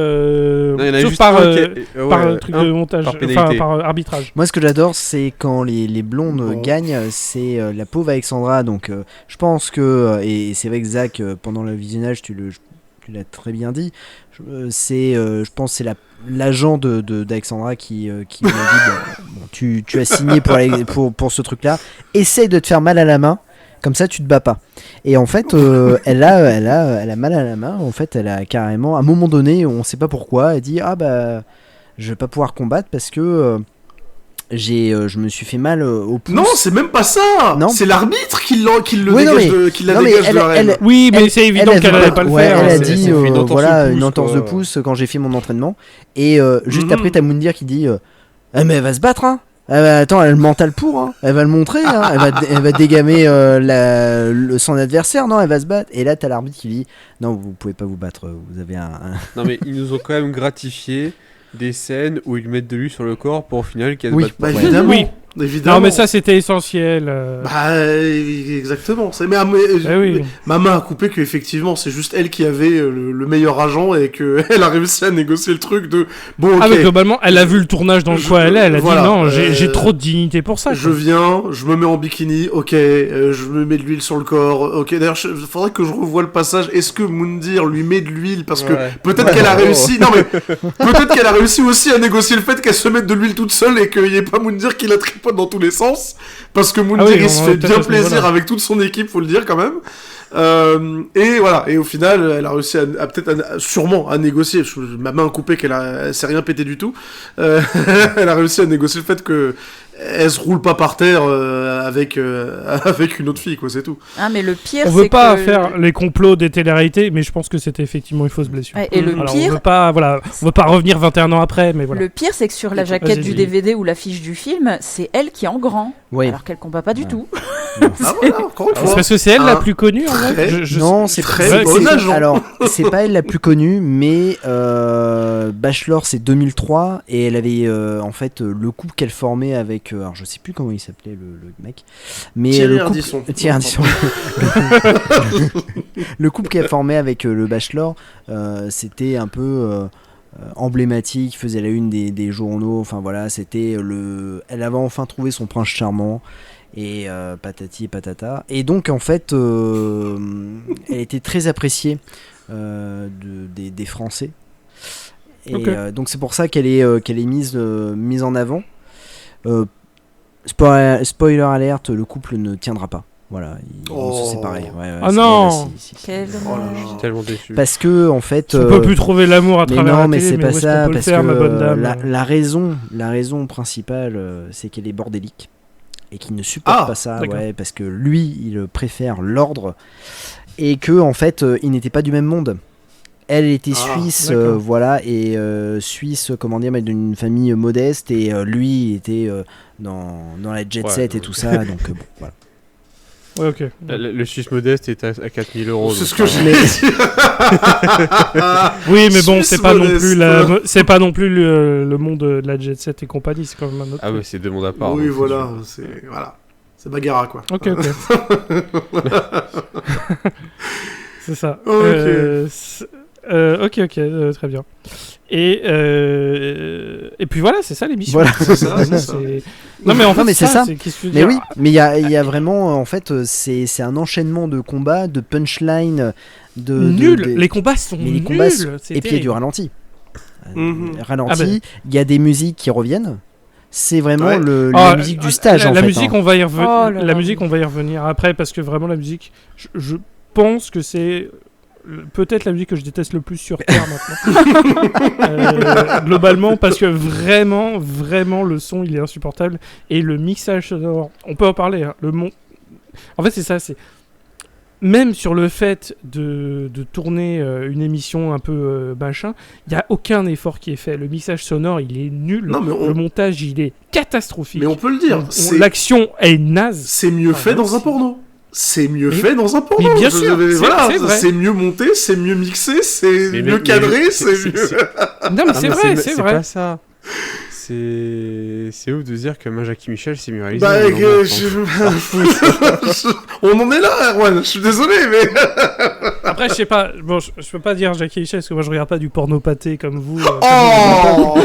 de montage, par arbitrage. Moi, ce que j'adore, c'est quand les blondes gagnent, c'est la pauvre Alexandra. Donc, je pense que, et c'est vrai que Zach, pendant le visionnage, tu l'as très bien dit, je pense que c'est l'agent d'Alexandra qui m'a dit tu as signé pour ce truc-là, essaye de te faire mal à la main. Comme ça, tu te bats pas. Et en fait, elle a mal à la main. En fait, elle a carrément, à un moment donné, on sait pas pourquoi, elle dit je vais pas pouvoir combattre parce que je me suis fait mal au pouce. Non, c'est même pas ça. Non. C'est l'arbitre qui la dégage de l'arène. Oui, mais c'est évident qu'elle allait pas le faire. Elle a dit une entorse de pouce quand j'ai fait mon entraînement. Et juste après, t'as Moundir qui dit mais elle va se battre, hein. Attends, elle a le mental pour, hein. Elle va le montrer, hein. Elle va dégamer son adversaire, non, elle va se battre. Et là, t'as l'arbitre qui dit non, vous pouvez pas vous battre, vous avez un... Non, mais ils nous ont quand même gratifié des scènes où ils mettent de l'huile sur le corps pour au final qu'elle se batte pas. Évidemment. Oui. Évidemment. Non, mais ça c'était essentiel. Exactement. Ma main a coupé qu'effectivement c'est juste elle qui avait le meilleur agent et qu'elle a réussi à négocier le truc de bon. Ok. Mais globalement, elle a vu le tournage dans le coin elle a dit non, j'ai trop de dignité pour ça. Je viens, je me mets en bikini, ok, je me mets de l'huile sur le corps, ok. D'ailleurs, faudrait que je revoie le passage. Est-ce que Moundir lui met de l'huile parce que peut-être qu'elle a réussi. Non mais peut-être qu'elle a réussi aussi à négocier le fait qu'elle se mette de l'huile toute seule et qu'il n'y ait pas Moundir qui la tripote dans tous les sens, parce que Moundir il se fait bien plaisir avec toute son équipe, faut le dire quand même. Et voilà, et au final elle a réussi sûrement à négocier, ma main coupée qu'elle s'est rien pété du tout, elle a réussi à négocier le fait que elle se roule pas par terre avec une autre fille, quoi, c'est tout. Ah, mais le pire, On c'est veut pas que... faire les complots des téléréalités, mais je pense que c'était effectivement une fausse blessure. Ouais, et le Alors, pire, on veut pas revenir 21 ans après, mais voilà. le pire, c'est que sur la jaquette Vas-y, du dis. DVD ou l'affiche du film, c'est elle qui est en grand, Oui. alors qu'elle combat pas du Ouais. tout. Ah voilà, encore une C'est fois. parce que c'est elle la Un plus connue en vrai. très- Non, c'est très c'est- bon c'est- agent. Alors, c'est pas elle la plus connue, mais Bachelor c'est 2003 et elle avait en fait le couple qu'elle formait avec. Alors, je sais plus comment il s'appelait le mec, mais Thierry le couple. Ardisson. Thierry Ardisson. Le couple qu'elle formait avec le Bachelor, c'était un peu. Emblématique, faisait la une des journaux, enfin voilà, c'était elle avait enfin trouvé son prince charmant et patati et patata, et donc en fait elle était très appréciée des Français, et Ok. Donc c'est pour ça qu'elle est mise en avant. Spoiler alerte, le couple ne tiendra pas, voilà, ils vont se Oh. séparer. Ouais, Ah c'est- non. si. Quel Oh là là. dommage. Je suis tellement déçu. Parce que en fait On peut plus trouver l'amour à mais travers non, la mais télé, c'est mais pas où est-ce ça, qu'on peut le parce faire, ma bonne que dame la raison principale, c'est qu'elle est bordélique et qu'il ne supporte Ah, pas ça, d'accord. ouais, parce que lui, il préfère l'ordre et que en fait, ils n'étaient pas du même monde. Elle était Ah, suisse, d'accord. voilà, et suisse, comment dire, mais d'une famille modeste, et lui il était dans la jet Ouais, set et ouais. tout ça, donc bon, voilà. Ouais, ok. Le Suisse modeste est à 4000 euros. C'est donc ce que ça je va. l'ai Oui, mais bon, Suisse c'est pas non modeste. plus c'est pas non plus le monde de la jet set et compagnie, c'est quand même un autre. Ah truc. ouais, c'est deux mondes à part. Oui, donc, voilà, c'est sûr. c'est Bagara, quoi. Ok, ok. C'est ça. Ok. Ok, très bien. Et puis voilà, c'est ça l'émission. Voilà. C'est ça, c'est ça. Non mais en fait, Non, mais c'est ça. qu'est-ce que je veux Mais dire oui, mais il y a vraiment, en fait, c'est un enchaînement de combats, de punchline, Nul. de- Les combats sont mais les nuls. combats c'est et puis il y a du terrible. ralenti. Mhm. Ralenti, il y a des musiques qui reviennent. C'est vraiment Ouais. la musique du stage, la en fait. musique, hein. on va y revenir. Oh là La là. musique, on va y revenir après parce que vraiment la musique, je pense que c'est peut-être la musique que je déteste le plus sur Terre maintenant. Globalement, parce que vraiment, le son il est insupportable et le mixage sonore. On peut en parler. Hein, en fait, c'est ça. C'est même sur le fait de tourner une émission un peu machin, il y a aucun effort qui est fait. Le mixage sonore, il est nul. Non, mais Le montage, il est catastrophique. Mais on peut le dire, L'action est naze. c'est mieux Ah, fait dans merci. un porno. C'est mieux Mais- fait dans un porno. mais bien Je- sûr, voilà, c'est vrai. c'est mieux monté, c'est mieux mixé, c'est Mais- mieux mais- cadré, mais- c'est c'est- mieux. Non, mais Ah, c'est mais vrai, c'est vrai. pas ça. C'est ouf de dire que un Jackie Michel c'est mieux réalisé. Bah, Non, que on s'en fout. on en est là, Erwan. Je suis désolé, mais. Après, je sais pas. Bon, je peux pas dire Jackie Michel parce que moi je regarde pas du porno pâté comme vous. Oh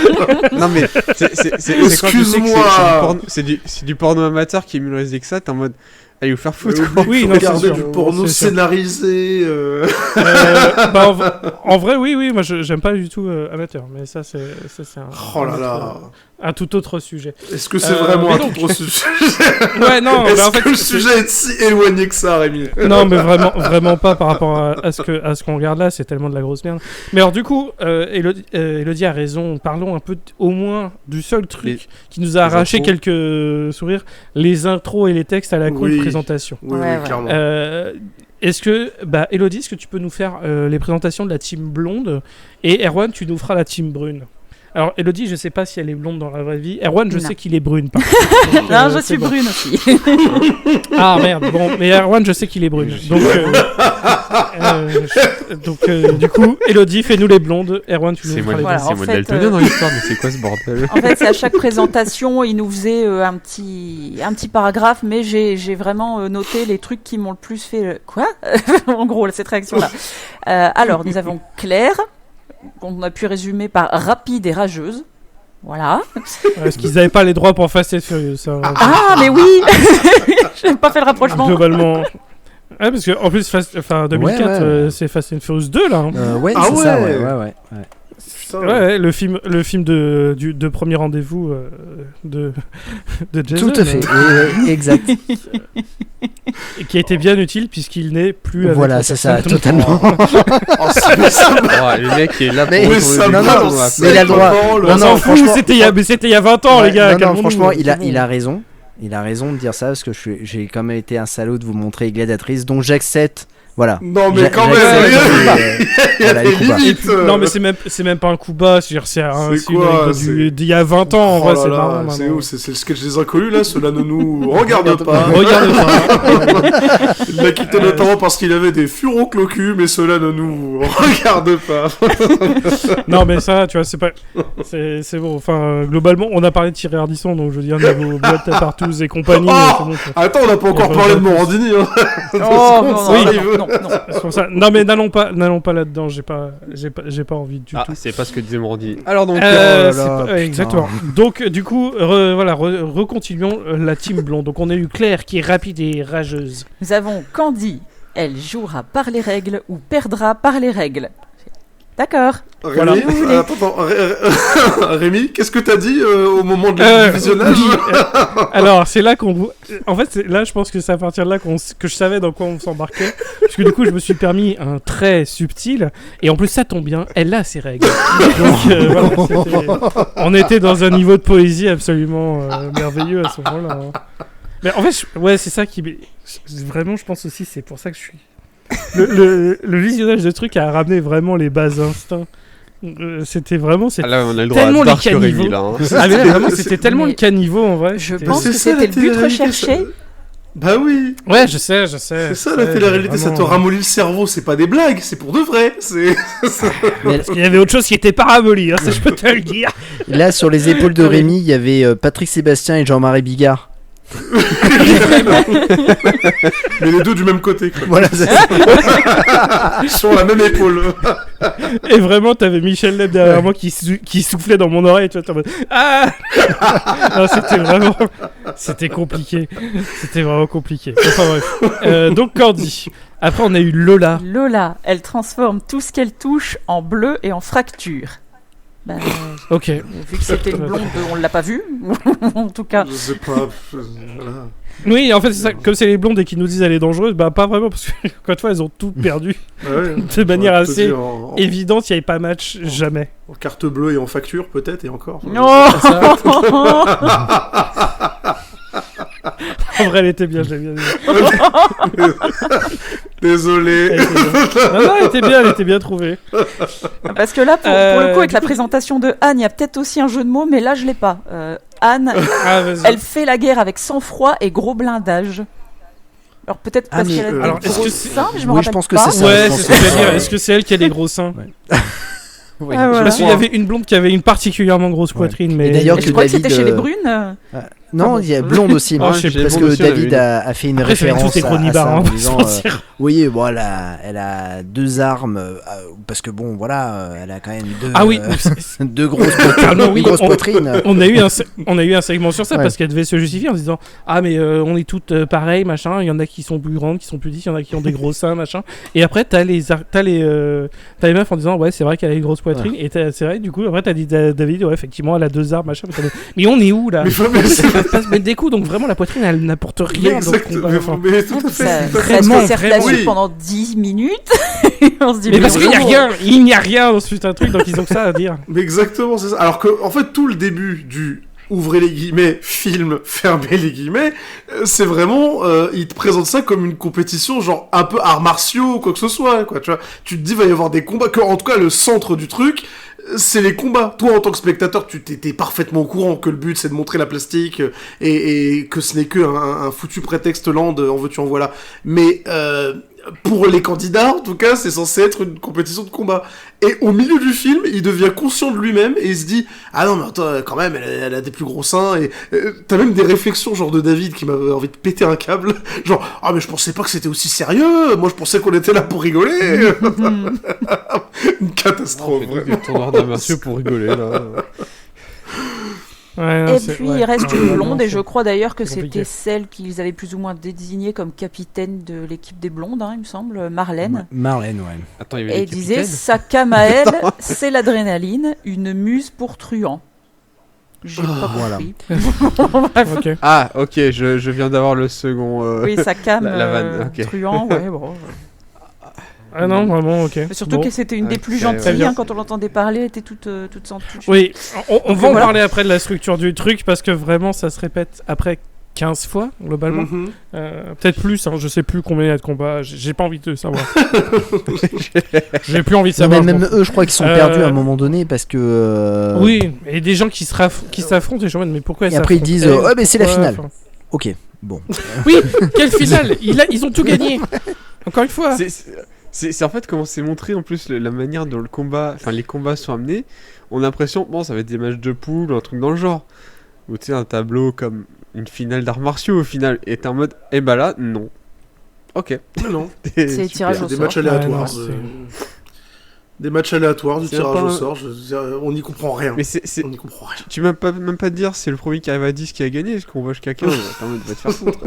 Non mais c'est quand tu sais que Excuse-moi. c'est du porno amateur qui est mieux réalisé que ça, t'es en mode allez vous faire foutre. Oui, non, regarder c'est sûr. du porno C'est sûr. scénarisé. Bah, en vrai, oui, moi j'aime pas du tout amateur, mais ça c'est un, Oh là là. un tout autre sujet. Est-ce que c'est Euh, vraiment mais un donc- tout autre sujet? Ouais, non, bah, Est-ce en fait, que le c'est- sujet est si éloigné que ça, Rémi? Non, mais vraiment pas par rapport à ce qu'on regarde là, c'est tellement de la grosse merde. Mais alors du coup, Elodie a raison, parlons un peu au moins du seul truc qui nous a arraché intros. quelques sourires, les intros et les textes à la con de Oui. présentation. Oui, Ouais, oui, clairement. Est-ce que, Elodie, est-ce que tu peux nous faire les présentations de la team blonde et Erwan, tu nous feras la team brune. Alors, Elodie, je sais pas si elle est blonde dans la vraie vie. Erwan, je Non. sais qu'il est brune. Par contre. Donc, Non, je c'est suis bon. brune aussi. Ah merde, bon, mais Erwan, je sais qu'il est brune. Donc, du coup, Elodie, fais-nous les blondes. Erwan, tu nous C'est feras moi, les Voilà, blondes. en c'est moi fait, daltonien dans l'histoire, mais c'est quoi ce bordel? En fait, c'est à chaque présentation, il nous faisait un petit paragraphe, mais j'ai vraiment noté les trucs qui m'ont le plus fait. Quoi En gros, cette réaction-là. Alors, nous avons Claire, qu'on a pu résumer par rapide et rageuse. Voilà. Est-ce qu'ils avaient pas les droits pour Fast and Furious ça, Ah, mais oui J'ai pas fait le rapprochement. globalement. Ouais, parce que en plus, 2004, Ouais. c'est Fast and Furious 2 là. Hein. Ouais, Ah c'est ça, ouais. ouais. Putain. Ouais, le film de premier rendez-vous de Jason. Tout à fait, exact. Et qui a été bien utile puisqu'il n'est plus avec Voilà, la c'est ça, personne. totalement. Oh, mais ça va. Le mec est là pour Mais Mais retourner ça du va, non, bâton, là. mais il a le droit. Non, On s'en fout, franchement- c'était il y a 20 ans, Ouais, les gars. non, calmons-nous, franchement, c'est bon. il a raison. Il a raison de dire ça parce que j'ai quand même été un salaud de vous montrer Gladiatrice, donc j'accepte. Voilà. Non, mais J'a- quand j'accepte, même, il y a Voilà, des les coups bas. limites. Non, mais c'est même pas un coup bas, c'est une quoi, anecdote c'est- d'il y a 20 ans, en Oh vrai, là c'est là, marrant. c'est maintenant. où c'est le sketch des inconnus là, cela ne nous regarde pas. Regarde pas. Il l'a quitté notamment parce qu'il avait des furoncles au cul, mais cela ne nous regarde pas. Non, mais ça, tu vois, c'est bon. Enfin, globalement, on a parlé de Thierry Ardisson, donc je veux dire, niveau Blood Partout et compagnie, Oh c'est bon, quoi. Attends, on n'a pas encore Il y a parlé pas de de Morandini. Hein. Oh, non, Oui. non. C'est pour ça. Non, mais n'allons pas là-dedans, j'ai pas envie du Ah, tout. c'est pas ce que disait Morandi. Alors donc, là C'est là, pas- putain. exactement. Donc, du coup, recontinuons la team blonde. Donc, on a eu Claire qui est rapide et rageuse. Nous avons Candy. Elle jouera par les règles ou perdra par les règles. D'accord. Voilà. Rémi, attends, Rémi, qu'est-ce que t'as dit au moment du visionnage oui, alors, c'est là qu'on. En fait, là, je pense que c'est à partir de là que je savais dans quoi on s'embarquait. Parce que du coup, je me suis permis un trait subtil. Et en plus, ça tombe bien, elle a ses règles. Donc, voilà, on était dans un niveau de poésie absolument merveilleux à ce moment-là. Hein. Mais en fait, ouais, c'est ça qui. Vraiment, je pense aussi, c'est pour ça que je suis. Le visionnage de truc a ramené vraiment les bas instincts. C'était vraiment. ah là, on a le droit tellement à les Dark Rémi caniveaux. là. Hein. Ah, mais là, vraiment, C'est- c'était tellement mais- le caniveau en vrai. Je C'était- pense c'est que ça, c'était la le but télé-réalité, recherché. Bah oui. Ouais, je sais. C'est ça la télé-réalité, ça te ramollit le cerveau, c'est pas des blagues, c'est pour de vrai. C'est. Parce qu'il y avait autre chose qui était parabolique, hein, ça je peux te le dire. Là, sur les épaules de Rémi, il y avait Patrick Sébastien et Jean-Marie Bigard. Mais les deux du même côté, quoi. Voilà, c'est ça. Sur la même épaule. Et vraiment, t'avais Michel Leb derrière moi qui soufflait dans mon oreille, tu vois, t'es en mode, ah non, c'était vraiment. C'était compliqué. C'était vraiment compliqué. Enfin bref. Donc Candy. Après, on a eu Lola. Lola, elle transforme tout ce qu'elle touche en bleu et en fracture. Bah, Ok. vu que c'était une blonde, on l'a pas vue. En tout cas. Je sais pas. Voilà. Oui, en fait, c'est ça. Comme c'est les blondes et qui nous disent elle est dangereuse, bah pas vraiment, parce que encore une fois, elles ont tout perdu. Ah ouais, De manière j'aurais te assez dit en évidente, il n'y avait pas match, jamais. en carte bleue et en facture, peut-être, et encore. Non. En vrai, elle était bien, je l'ai bien dit. Désolé. Elle était bien. Non, elle était bien trouvée. Parce que là, pour le coup, avec la présentation de Anne, il y a peut-être aussi un jeu de mots, mais là, je l'ai pas. Anne, Ah, vas-y. elle fait la guerre avec sang-froid et gros blindage. Alors peut-être Ah, parce mais, qu'elle a des alors, est-ce gros que c'est- seins, mais je me Oui, rappelle je pense que pas. c'est ça. Ouais, je c'est ce pense que que j'allais dire. c'est- Est-ce que c'est elle qui a des gros seins Oui. Ah, voilà. Parce qu'il y avait une blonde qui avait une particulièrement grosse Ouais. poitrine, mais. Et d'ailleurs, Et je que crois que David, c'était chez les brunes. Non, il y a blonde aussi, Ah, je sais parce plus. que Blonde aussi, on a David vu. a fait une Après, c'est référence tous les à chronibards, ça hein, en on va se disant, mentir. oui, bon, elle a deux armes, parce que bon, voilà, elle a quand même deux, Ah oui, deux grosses Carrément, oui, une grosse on- poitrine. on a eu un segment sur ça Ouais. parce qu'elle devait se justifier en se disant ah mais on est toutes pareilles machin, il y en a qui sont plus grandes, qui sont plus petites, il y en a qui ont des gros seins machin, et après t'as les meufs en disant ouais c'est vrai qu'elle a une grosse poitrine, et c'est vrai du coup après t'as dit David ouais effectivement elle a deux armes machin, mais on est où là? Mais Elle va pas se mettre des coups, donc vraiment la poitrine elle n'apporte rien dans le exact, combat, enfin. mais tout à Ça, fait. tout à fait. ça se Vraiment, conserve vraiment. là-dessus Oui. pendant 10 minutes. On se dit, Mais parce qu'il n'y a bon. rien, il n'y a rien dans ce putain de truc, donc ils ont que ça à dire. Mais exactement, c'est ça. Alors que, en fait, tout le début du ouvrez les guillemets, film, fermez les guillemets, c'est vraiment, il te présente ça comme une compétition, genre un peu arts martiaux ou quoi que ce soit, quoi. Tu vois, tu te dis, va y avoir des combats, que en tout cas le centre du truc, c'est les combats. Toi, en tant que spectateur, tu t'es parfaitement au courant que le but c'est de montrer la plastique et que ce n'est que un foutu prétexte land, en veux-tu en voilà. Mais pour les candidats, en tout cas, c'est censé être une compétition de combat. Et au milieu du film, il devient conscient de lui-même et il se dit ah non mais attends, quand même, elle a des plus gros seins. Et t'as même des réflexions genre de David qui m'avait envie de péter un câble. Genre ah mais je pensais pas que c'était aussi sérieux. Moi je pensais qu'on était là pour rigoler. Une catastrophe. On fait tous des tournoirs d'arts martiaux pour rigoler là. Ouais, Ouais, non, Et c'est- puis ouais. il reste Ouais, une vraiment, blonde, et c'est- je crois d'ailleurs que c'est compliqué. c'était celle qu'ils avaient plus ou moins désignée comme capitaine de l'équipe des blondes, il me semble, Marlène. Marlène, ouais. Attends, il y avait Et des il disait capitaines. sa cam à elle, c'est l'adrénaline, une muse pour truand. J'ai pas voilà. compris. Bref. Ok. Ah, ok, je viens d'avoir le second. Oui, sa cam La vanne, ok. truand, ouais, bon. Ah non, vraiment, ok. Mais surtout Bon. que c'était une des plus Ok, gentilles, très bien. quand on l'entendait parler, elle était toute sentue. Oui, on va en voilà. parler après de la structure du truc parce que vraiment ça se répète après 15 fois globalement. Mhm. Peut-être plus, hein, je sais plus combien il y a de combats, j'ai pas envie de savoir. J'ai plus envie de Non, savoir. mais je m'en même eux, je crois qu'ils sont perdus à un moment donné parce que. fous. Oui, et des gens qui s'affrontent et je me demande mais pourquoi Et après, ils disent, ouais, mais c'est la finale. Ok, bon. Oui, quelle finale ils ont tout gagné. Encore une fois. C'est en fait comment c'est montré en plus la manière dont le combat, enfin les combats sont amenés. On a l'impression, bon, ça va être des matchs de poule ou un truc dans le genre. Ou tu sais, un tableau comme une finale d'arts martiaux au final. Et t'es en mode, eh bah là, non. Ok. Non, C'est Super. tirage au des sort. matchs aléatoires. Ouais, non, Des matchs aléatoires, du C'est tirage pas au un- sort. On n'y comprend rien. Mais c'est. On n'y comprend rien. Tu m'as même pas dire c'est le premier qui arrive à 10 qui a gagné, parce qu'on voit jusqu'à 15. Attends, va te faire foutre.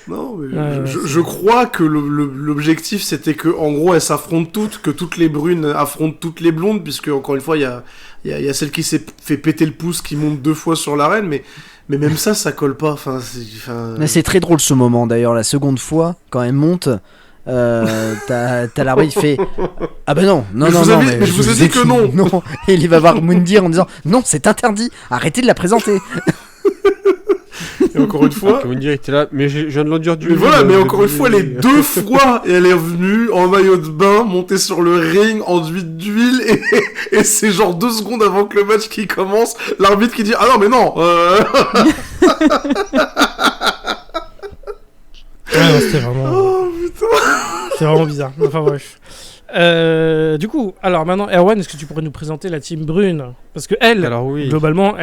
Non, mais Ouais, je crois que l'objectif c'était que, en gros, elles s'affrontent toutes, que toutes les brunes affrontent toutes les blondes, puisque, encore une fois, il y a celle qui s'est fait péter le pouce qui monte 2 fois sur l'arène, mais même ça colle pas. Enfin, Mais c'est très drôle ce moment d'ailleurs, la seconde fois, quand elle monte. T'as l'arbitre qui fait ah bah non Mais je vous ai dit que non. non. Et il va voir Moundir en disant non, c'est interdit, arrêtez de la présenter. Et encore une fois. Comment dire, il était là, mais je viens de l'endure du. Mais voilà, mais encore une fois, les 2 fois, elle est revenue en maillot de bain, montée sur le ring, enduite d'huile, et c'est genre 2 secondes avant que le match qui commence, l'arbitre qui dit ah non mais non. Ouais, non, c'était vraiment. Oh putain. C'est vraiment bizarre. Enfin bref. Du coup, alors maintenant, Erwan, est-ce que tu pourrais nous présenter la team brune? Parce que elles, Alors oui. globalement,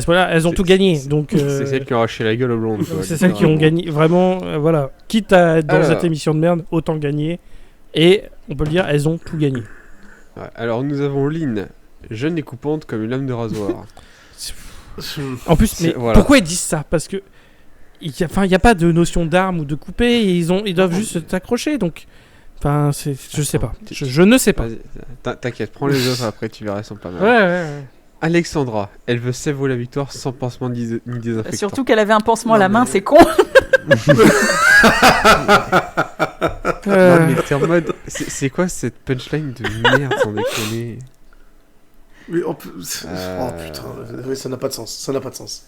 voilà, elles ont tout gagné. Donc, C'est celles qui ont arraché la gueule aux blondes. quoi. c'est celles qui ont gagné. Vraiment, voilà. Quitte à être dans Alors. cette émission de merde, autant gagner. Et on peut le dire, elles ont tout gagné. Ouais, alors nous avons Lynn, jeune et coupante comme une lame de rasoir. En plus, mais Voilà. pourquoi ils disent ça? Parce que il y a pas de notion d'arme ou de couper. Et ils doivent juste s'accrocher. Donc, enfin, je sais pas. Je ne sais pas. Vas-y, t'inquiète, prends les autres après, tu verras, elles sont pas mal. Ouais. Alexandra, elle veut savourer la victoire sans pansement ni désinfectant. Surtout qu'elle avait un pansement à la Non, main, mais- c'est con. Non, mais t'es en mode, c'est quoi cette punchline de merde sans déconner? Mais oh putain, oui, ça n'a pas de sens. Ça n'a pas de sens.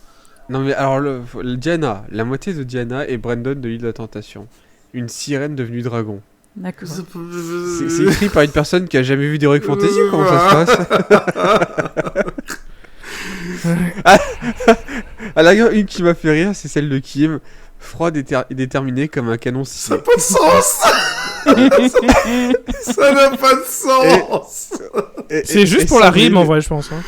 Non mais alors, le Diana, la moitié de Diana et Brandon de l'île de la Tentation. Une sirène devenue dragon. D'accord. C'est écrit par une personne qui a jamais vu d'Heroic Fantasy, comment ça se passe? À la rigueur, une qui m'a fait rire, c'est celle de Kim, froide et déterminée comme un canon Ça n'a scié. pas de sens. Ça n'a pas de sens. C'est juste pour la rime en vrai, je pense. Hein.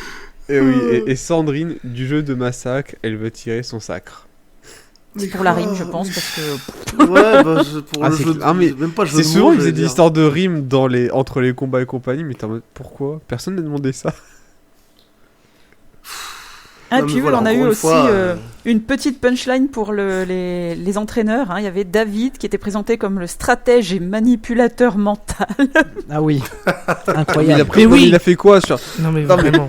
Et oui, et Sandrine, du jeu de massacre, elle veut tirer son sacre. C'est pour la rime, je pense, parce que Ouais, bah, pour Ah, le c'est jeu. clair. Ah, mais même pas jeu C'est de souvent, mots, ils faisaient j'allais des dire. histoires de rimes entre les combats et compagnie, mais t'es en mode, pourquoi? Personne n'a demandé ça. Ah, Non, mais puis voilà, on a encore eu une aussi fois, une petite punchline pour les entraîneurs. Hein. Il y avait David qui était présenté comme le stratège et manipulateur mental. Ah oui, Il incroyable. a, pris, Mais oui. il a fait quoi sur... Non mais Non, mais- vraiment.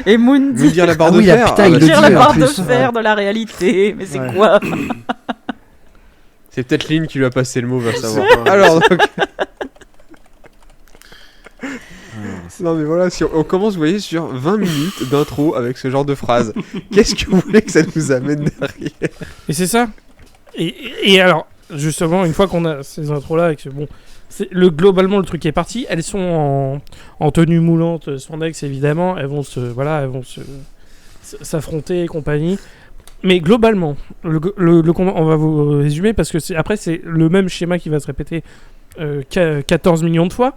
Et Moon Me dit dire la barre Ah de oui, là, fer? putain, Ah, il bah, le dire dit, la en barre de plus. fer de la réalité. Mais c'est Ouais. quoi? C'est peut-être Lynn qui lui a passé le mot, va Je sais savoir. pas. Alors, donc... Non mais voilà, si on commence, vous voyez, sur 20 minutes d'intro avec ce genre de phrase. Qu'est-ce que vous voulez que ça nous amène derrière? Et c'est ça. Et alors, justement, une fois qu'on a ces intros-là, et que bon, globalement le truc est parti, elles sont en tenue moulante, spandex évidemment, elles vont s'affronter et compagnie. Mais globalement, le combat, on va vous résumer parce que après c'est le même schéma qui va se répéter 14 millions de fois.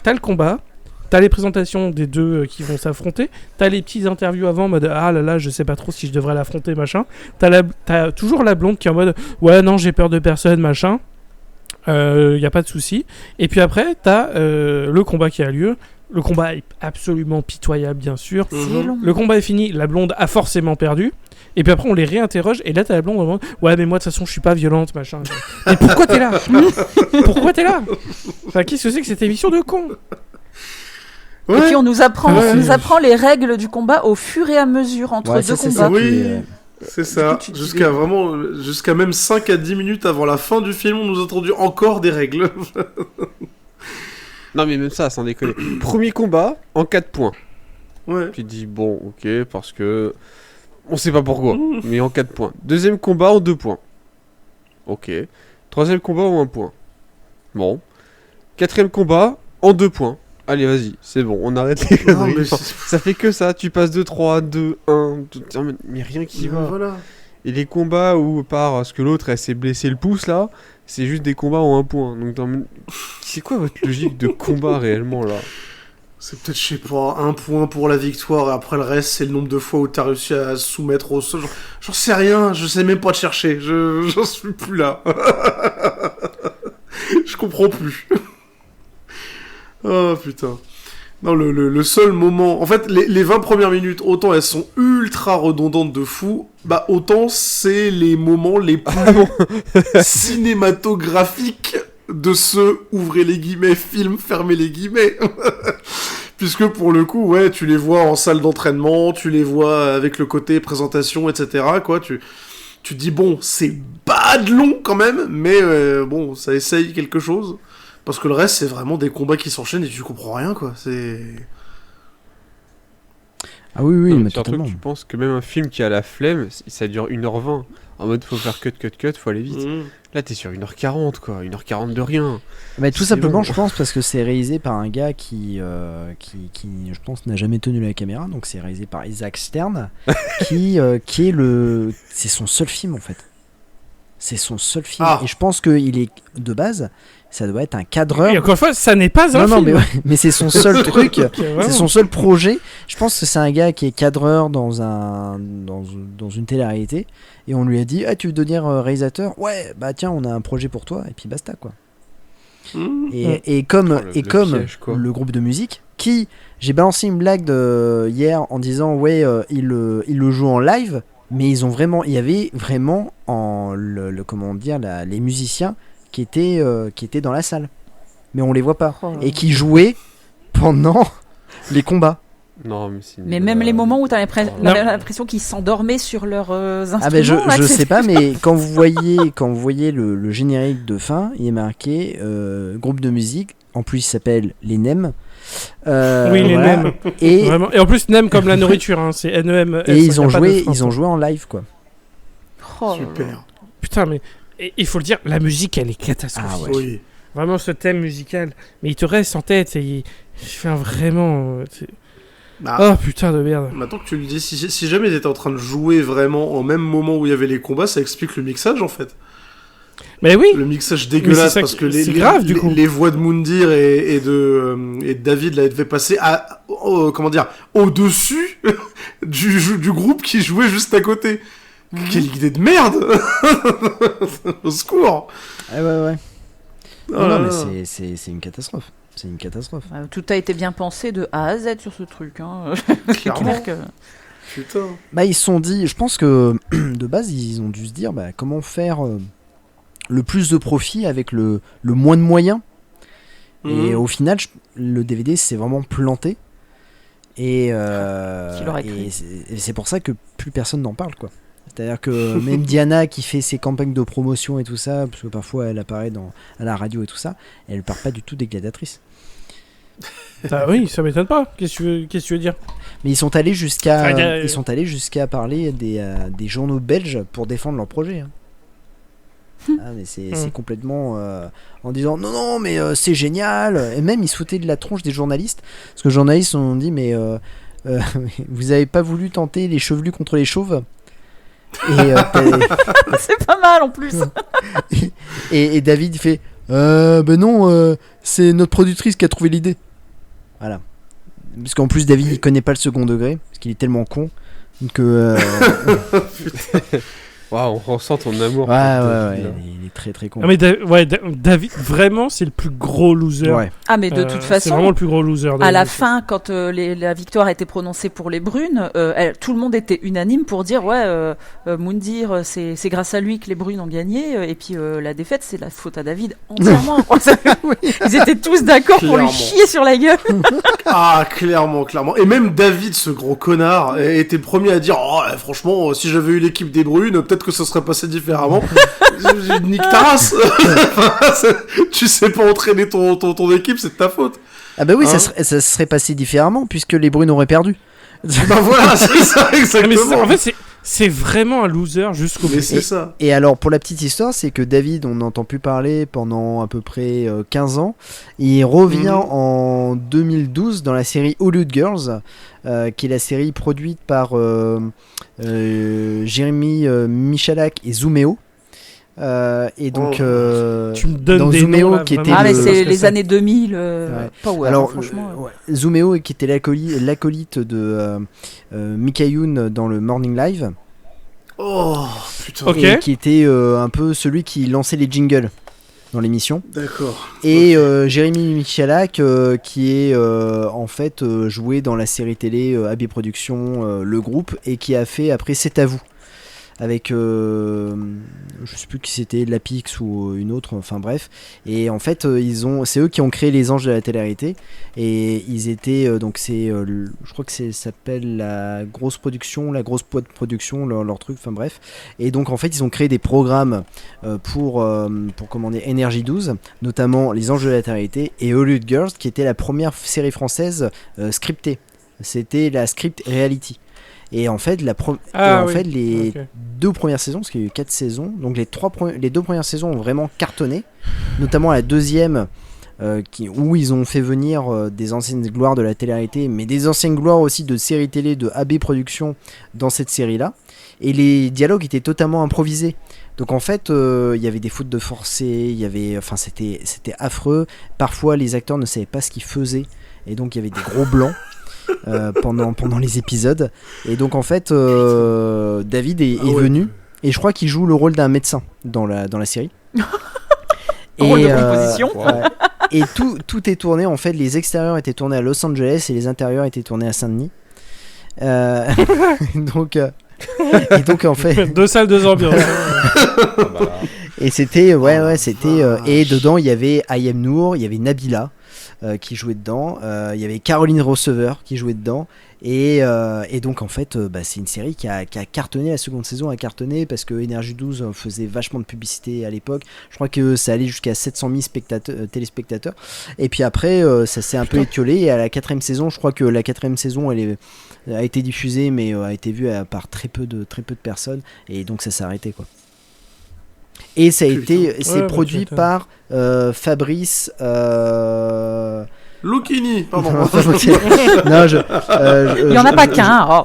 T'as le combat. T'as les présentations des deux qui vont s'affronter. T'as les petites interviews avant en mode ah là là, je sais pas trop si je devrais l'affronter, machin. T'as toujours la blonde qui est en mode ouais, non, j'ai peur de personne, machin. Y a pas de souci. Et puis après, t'as le combat qui a lieu. Le combat est absolument pitoyable, bien sûr. C'est long. Le combat est fini, la blonde a forcément perdu. Et puis après, on les réinterroge. Et là, t'as la blonde vraiment. Ouais, mais moi, de toute façon, je suis pas violente, machin. Mais pourquoi t'es là? Pourquoi t'es là? Enfin, qu'est-ce que c'est que cette émission de con? Et puis on nous apprend, Ouais. on nous apprend les règles du combat au fur et à mesure entre Ouais, deux ça, c'est combats. ça. Oui, Puis, c'est ça. coup, tu te Jusqu'à même 5 à 10 minutes avant la fin du film, on nous a introduit encore des règles. Non, mais même ça, sans déconner. Premier combat en 4 points. Ouais. Tu te dis, bon, ok, parce que. On sait pas pourquoi, mais en 4 points. Deuxième combat en 2 points. Ok. Troisième combat en 1 point. Bon. Quatrième combat en 2 points. Allez, vas-y, c'est bon, on arrête les Non, conneries. mais Enfin, ça fait que ça, tu passes de 3, 2, 1, mais rien qui va. Voilà. Et les combats où, parce que l'autre, elle s'est blessé le pouce, là, c'est juste des combats en 1 point. Donc, c'est quoi votre logique de combat, réellement, là? C'est peut-être, je sais pas, 1 point pour la victoire, et après le reste, c'est le nombre de fois où t'as réussi à soumettre au sol. J'en sais rien, je sais même pas te chercher, j'en suis plus là. Je comprends plus. Oh putain. Non, le seul moment... En fait, les 20 premières minutes, autant elles sont ultra redondantes de fou, bah autant c'est les moments les plus cinématographiques de ce, ouvrez les guillemets, film, fermez les guillemets. Puisque pour le coup, ouais, tu les vois en salle d'entraînement, tu les vois avec le côté présentation, etc. Quoi, tu te dis, bon, c'est bad long quand même, mais bon, ça essaye quelque chose. Parce que le reste, c'est vraiment des combats qui s'enchaînent et tu comprends rien, quoi. C'est... Ah oui, oui, Non, mais c'est un truc, totalement. tu penses que même un film qui a la flemme, ça dure 1h20. En mode, faut faire cut, faut aller vite. Mmh. Là, t'es sur 1h40, quoi. 1h40 de rien. Mais tout C'est simplement, long. je pense, parce que c'est réalisé par un gars qui, je pense, n'a jamais tenu la caméra. Donc, c'est réalisé par Isaac Stern, qui est le. C'est son seul film, en fait. C'est son seul film. Ah. Et je pense qu'il est, de base, ça doit être un cadreur. Et encore une fois, ça n'est pas un Non, film. mais, ouais, mais c'est son seul truc. Ok, vraiment. C'est son seul projet. Je pense que c'est un gars qui est cadreur dans une télé-réalité. Et on lui a dit, ah, tu veux devenir réalisateur? Ouais, bah tiens, on a un projet pour toi. Et puis basta, quoi. Mmh. Et comme, Oh, le piège, quoi. le groupe de musique, qui, j'ai balancé une blague hier en disant, ouais, il le joue en live. Mais il y avait vraiment comment dire, les musiciens qui étaient dans la salle. Mais on les voit pas. Oh là Et qui jouaient pendant les combats. Non, mais c'est... Mais même les moments où t'as Non. l'impression qu'ils s'endormaient sur leurs instruments. Ah ben je là, sais pas, mais quand vous voyez le générique de fin, il est marqué groupe de musique. En plus, il s'appelle les NEM. Oui, les voilà. NEM. Et, Vraiment. Et en plus, NEM comme la nourriture, hein, c'est NEM. et ils ont joué en live, quoi. Oh là là. Super. Putain, mais il faut le dire, la musique, elle est catastrophique. Ah ouais. Oui. Vraiment, ce thème musical. Mais il te reste en tête et il fait vraiment. Bah, Oh putain de merde. maintenant que tu le dis, si jamais ils étaient en train de jouer vraiment au même moment où il y avait les combats, ça explique le mixage, en fait. Mais oui. Le mixage c'est dégueulasse, ça parce qui- que c'est grave, du coup. les voix de Moundir et de David là, devaient passer comment dire, au-dessus du groupe qui jouait juste à côté. Quelle idée de merde. Au secours. Ouais, ouais. Oh Non, là mais là. c'est une catastrophe. C'est une catastrophe. Tout a été bien pensé de A à Z sur ce truc. Hein. Clairement. Clair que- Putain. Bah, ils se sont dit, je pense que de base, ils ont dû se dire bah, comment faire le plus de profit avec le moins de moyens. Et Mhm. au final, le DVD s'est vraiment planté. Et, Qui l'aurait cru. et c'est pour ça que plus personne n'en parle, quoi. C'est-à-dire que même Diana qui fait ses campagnes de promotion et tout ça, parce que parfois elle apparaît à la radio et tout ça, elle part pas du tout des Gladiatrices. Ah oui, ça m'étonne pas. Qu'est-ce que tu veux dire? Mais ils sont allés jusqu'à Enfin, ils sont allés jusqu'à parler des journaux belges pour défendre leur projet. Hein. Ah, mais c'est complètement en disant non mais c'est génial, et même ils se foutaient de la tronche des journalistes parce que les journalistes ont dit mais vous avez pas voulu tenter les chevelus contre les chauves et, C'est pas mal en plus. et David fait ben non c'est notre productrice qui a trouvé l'idée, voilà, parce qu'en plus David il connaît pas le second degré parce qu'il est tellement con que Waouh, on ressent ton amour. Ouais, pour ouais, David, là. il est très très con. Ah, mais David, vraiment, c'est le plus gros loser. Ouais. Ah, mais de toute C'est façon, vraiment le plus gros loser. à la fin, quand la victoire a été prononcée pour les Brunes, tout le monde était unanime pour dire Moundir, c'est grâce à lui que les Brunes ont gagné, et puis la défaite, c'est la faute à David entièrement. Ils étaient tous d'accord pour lui Clairement. chier sur la gueule. Ah, clairement. Et même David, ce gros connard, était le premier à dire franchement, si j'avais eu l'équipe des Brunes, peut-être que ça serait passé différemment. Nique ta race. Tu sais pas entraîner ton équipe, c'est de ta faute. Ah bah oui, Hein ça serait passé différemment puisque les Brunes auraient perdu. Bah voilà, c'est ça, Ah, mais exactement. en fait, c'est vraiment un loser jusqu'au bout. Mais c'est ça. Et alors, pour la petite histoire, c'est que David, on n'entend plus parler pendant à peu près 15 ans. Il revient en 2012 dans la série Hollywood Girls, qui est la série produite par Jérémy Michalak et Zooméo. Et donc, Tu me donnes dans des Zooméo, noms, là, qui était vraiment, Ah, mais je sais le- pas ce c'est que les années 2000. Power, alors, franchement. Zooméo, qui était l'acolyte de Mika Youn dans le Morning Live, Oh, putain. Ok. et qui était un peu celui qui lançait les jingles dans l'émission. D'accord. Et Jérémy Michalak, qui est en fait joué dans la série télé AB Productions, le groupe, et qui a fait après C'est à vous, avec je sais plus qui c'était, Lapix ou une autre, enfin bref. Et en fait c'est eux qui ont créé les Anges de la télé-réalité, et ils étaient donc je crois que ça s'appelle la grosse production, la grosse poids de production, leur truc, enfin bref. Et donc en fait ils ont créé des programmes pour commander Énergie 12, notamment les Anges de la télé-réalité et Hollywood Girls, qui était la première série française scriptée. C'était la script reality. Et en fait, les Ok. 2 premières saisons, parce qu'il y a eu 4 saisons, donc les 2 premières saisons ont vraiment cartonné, notamment la deuxième, où ils ont fait venir des anciennes gloires de la télé-réalité, mais des anciennes gloires aussi de séries télé de AB Productions dans cette série-là. Et les dialogues étaient totalement improvisés. Donc en fait, il y avait des fautes de forcé, c'était affreux. Parfois, les acteurs ne savaient pas ce qu'ils faisaient, et donc il y avait des gros blancs. Pendant les épisodes, et donc en fait David est venu, et je crois qu'il joue le rôle d'un médecin dans la série. Rôle de composition. Ouais. Et tout est tourné, en fait les extérieurs étaient tournés à Los Angeles et les intérieurs étaient tournés à Saint-Denis. Donc en fait 2 salles, 2 ambiances. et c'était et dedans il y avait Ayem Nour, il y avait Nabila qui jouait dedans, il y avait Caroline Rosever qui jouait dedans, et donc en fait c'est une série qui a cartonné. La seconde saison a cartonné parce que Énergie 12 faisait vachement de publicité à l'époque. Je crois que ça allait jusqu'à 700 000 téléspectateurs, et puis après ça s'est un peu étiolé, et à la 4ème saison, je crois que la 4ème saison a été diffusée, mais a été vue par très peu de personnes, et donc ça s'est arrêté, quoi. Et c'est produit putain. par Fabrice. Lucchini, pardon. Non, Il n'y en a pas qu'un. Oh.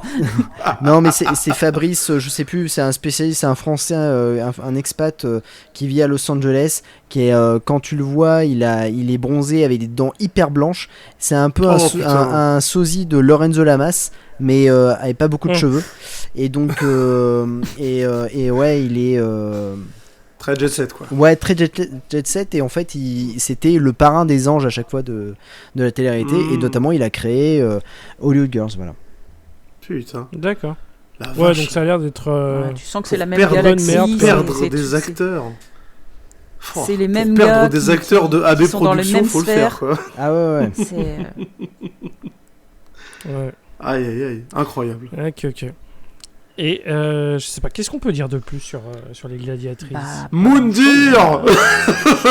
Non, mais c'est Fabrice, je sais plus, c'est un spécialiste, c'est un Français, un expat qui vit à Los Angeles, qui est, quand tu le vois, il est bronzé avec des dents hyper blanches. C'est un peu un sosie de Lorenzo Lamas, mais avec pas beaucoup de cheveux. Et donc, ouais, il est... Très jet set, quoi. Ouais, très jet set, et en fait c'était le parrain des anges à chaque fois de la télé-réalité, et notamment il a créé Hollywood Girls, voilà. Putain. D'accord. La Ouais, vache. donc ça a l'air d'être. Ouais, tu sens que c'est la même perdre- galaxie. merde, Perdre c'est- des c'est- acteurs. C'est les mêmes Pour perdre gars des qui- acteurs de AB qui sont dans les Productions, mêmes faut le sphères. faire, quoi. Ah ouais. C'est, Ouais. Aïe, aïe, aïe. Incroyable. Ok. Et je sais pas, qu'est-ce qu'on peut dire de plus sur les gladiatrices bah, Moundir.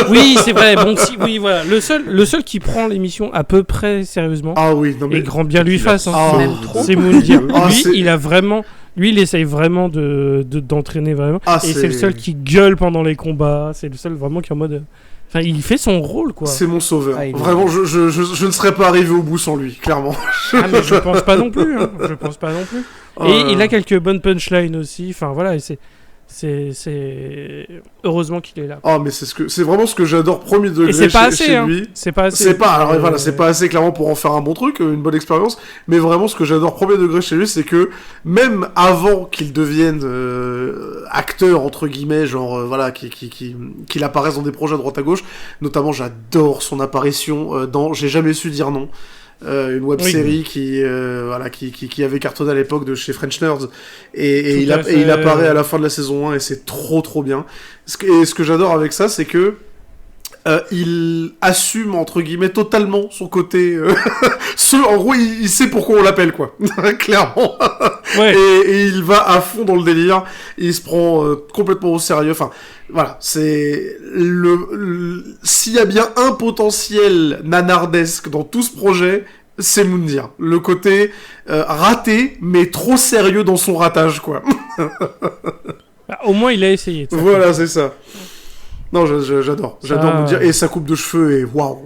Oui, c'est vrai. Bon, oui, voilà. Le seul qui prend l'émission à peu près sérieusement, Ah oui, non mais... et grand bien lui fasse, hein, Ah, même trop. c'est Moundir. Ah, Lui, c'est- il essaye vraiment d'entraîner vraiment. Ah, Et c'est c'est- le seul qui gueule pendant les combats. C'est le seul vraiment qui est en mode. Enfin, il fait son rôle, quoi. C'est mon sauveur. Ah, il est- Vraiment, je ne serais pas arrivé au bout sans lui, clairement. Ah, mais je pense pas non plus. Hein. Je pense pas non plus. Oh Et là il là. a quelques bonnes punchlines aussi. Enfin, voilà. Et c'est C'est heureusement qu'il est là. Ah, mais c'est vraiment ce que j'adore premier degré Et c'est pas assez, chez hein. lui. C'est pas assez. C'est pas, alors voilà, c'est pas assez clairement pour en faire un bon truc, une bonne expérience, mais vraiment ce que j'adore premier degré chez lui, c'est que même avant qu'il devienne acteur entre guillemets, genre voilà, qu'il apparaisse dans des projets à droite à gauche, notamment j'adore son apparition dans J'ai jamais su dire non. Une web série qui avait cartonné à l'époque de chez French Nerds et il apparaît à la fin de la saison 1 et c'est trop bien. Et ce que j'adore avec ça, c'est que il assume entre guillemets totalement son côté en gros il sait pourquoi on l'appelle quoi clairement. Ouais. et il va à fond dans le délire, il se prend complètement au sérieux, enfin voilà, c'est s'il y a bien un potentiel nanardesque dans tout ce projet, c'est Moundir, le côté raté mais trop sérieux dans son ratage quoi. Bah, au moins il a essayé. Voilà, c'est ça. Non, j'adore Moundir, et sa coupe de cheveux est waouh.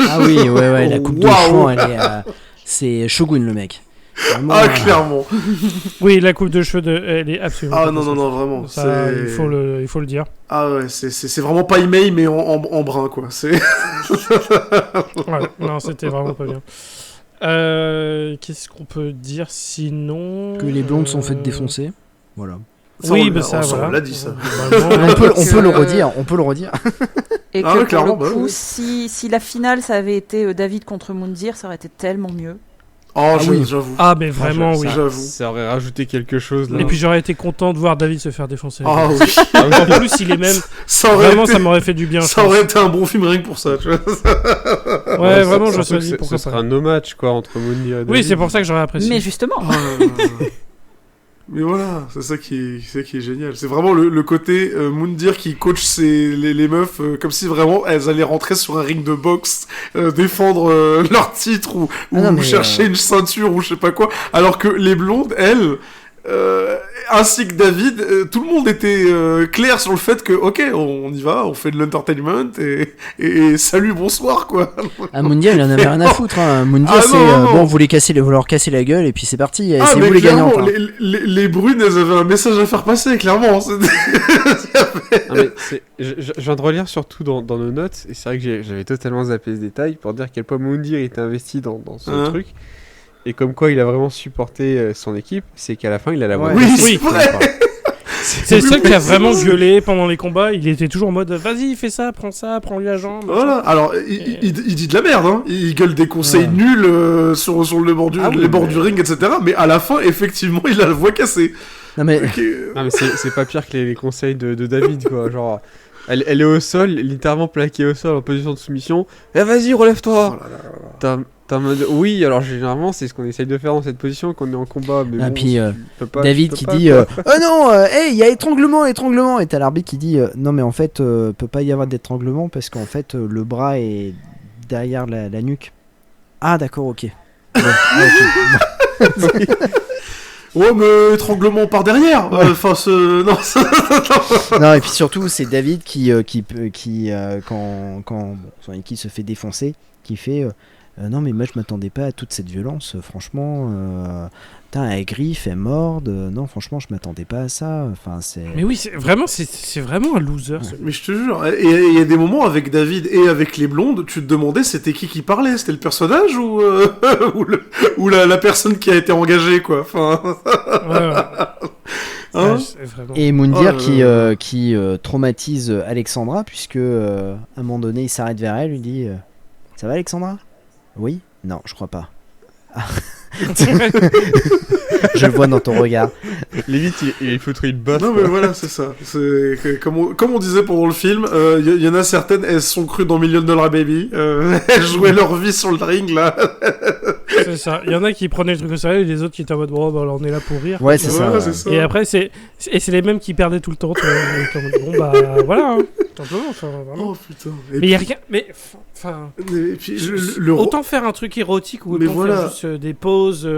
Ah oui, ouais, la coupe de cheveux, elle est, c'est Shogun le mec. Vraiment, clairement. Oui, la coupe de cheveux, elle est absolument. Ah non, vraiment. Ça, il faut le dire. Ah ouais, c'est vraiment pas email, mais en brun, quoi. C'est... Ouais, non, c'était vraiment pas bien. Qu'est-ce qu'on peut dire sinon que les blondes sont faites défoncer. Voilà. Ça, oui, on l'a dit, ça. On peut le redire. Et Ah que ouais, clairement, pour le coup, ouais. si la finale, ça avait été David contre Moundir, ça aurait été tellement mieux. Oh, oui. j'avoue. Ah, mais vraiment, oui. J'avoue. Ça aurait rajouté quelque chose là. Et puis j'aurais été content de voir David se faire défoncer. Ah oui. En plus, il est même. Ça aurait Vraiment, été... ça m'aurait fait du bien. Ça aurait été un bon film rien que pour ça, tu vois. Ouais, vraiment, je me surtout suis que dit pourquoi ce serait pas. un no match quoi entre Moundir et David. Oui, c'est pour ça que j'aurais apprécié. Mais justement, Mais voilà, c'est ça qui est génial. C'est vraiment le côté Moundir qui coach les meufs comme si vraiment elles allaient rentrer sur un ring de boxe, défendre leur titre ou chercher une ceinture ou je sais pas quoi. Alors que les blondes, elles, ainsi que David, tout le monde était clair sur le fait que ok, on y va, on fait de l'entertainment et salut, bonsoir quoi. Ah, Moundir, il en avait rien à foutre. Hein. Moundir, Ah, c'est non. bon, vous leur cassez la gueule et puis c'est parti. Ah, C'est mais vous les clairement, gagnants. les brunes, elles avaient un message à faire passer, clairement. Ah, mais je viens de relire surtout dans nos notes, et c'est vrai que j'avais totalement zappé ce détail pour dire à quel point Moundir était investi dans ce truc, et comme quoi il a vraiment supporté son équipe, c'est qu'à la fin il a la voix. Oui, Oui. c'est vrai. C'est le seul qui a vraiment gueulé pendant les combats. Il était toujours en mode vas-y, fais ça, prends-lui la jambe. Voilà, alors il dit de la merde, hein. Il gueule des conseils nuls sur le bord les bords du ring, etc. Mais à la fin, effectivement, il a la voix cassée. Non mais Ah, mais c'est pas pire que les conseils de David quoi, genre elle est au sol, littéralement plaquée au sol en position de soumission. Eh vas-y, relève-toi. Oh là là. T'as un mode... Oui, alors généralement c'est ce qu'on essaye de faire dans cette position quand on est en combat. Mais Ah, bon, puis, tu peux pas, David tu qui peux pas, dit quoi. oh non, hey, il y a étranglement, et t'as l'arbitre qui dit non mais en fait peut pas y avoir d'étranglement parce qu'en fait le bras est derrière la nuque. Ah d'accord, ok. Bon, ok. Ouais, mais étranglement par derrière. Ouais. Enfin, non. Non, et puis surtout c'est David qui quand son équipe se fait défoncer, qui fait non mais moi je m'attendais pas à toute cette violence, franchement. Putain, elle griffe, elle morde. Non, franchement, je m'attendais pas à ça. Enfin, c'est. Mais oui, c'est vraiment un loser. Ce Mais je te jure, et il y a des moments avec David et avec les blondes, tu te demandais c'était qui parlait, c'était le personnage ou ou la personne qui a été engagée quoi. Enfin. Ouais. Hein Ouais, c'est vraiment... Et Moundir Oh qui traumatise Alexandra, puisque à un moment donné, il s'arrête vers elle, lui dit ça va, Alexandra? Oui? Non, je crois pas. Ah. Je le vois dans ton regard. Limite, il foutrait une botte. Non mais voilà, c'est ça. C'est comme on disait pendant le film, il y en a certaines, elles sont crues dans $1 Million Baby. Elles jouaient leur vie sur le ring là. C'est ça. Il y en a qui prenaient le truc au sérieux et les autres qui étaient en mode bon, bah, alors on est là pour rire. Ouais, c'est Voilà, ça. c'est ça. Et après, c'est les mêmes qui perdaient tout le temps. Bon, bah voilà, hein, tout simplement. Enfin, vraiment. Oh putain. Mais il y a rien. Mais enfin. Et puis le Autant faire un truc érotique ou Mais autant voilà. faire juste des pauses.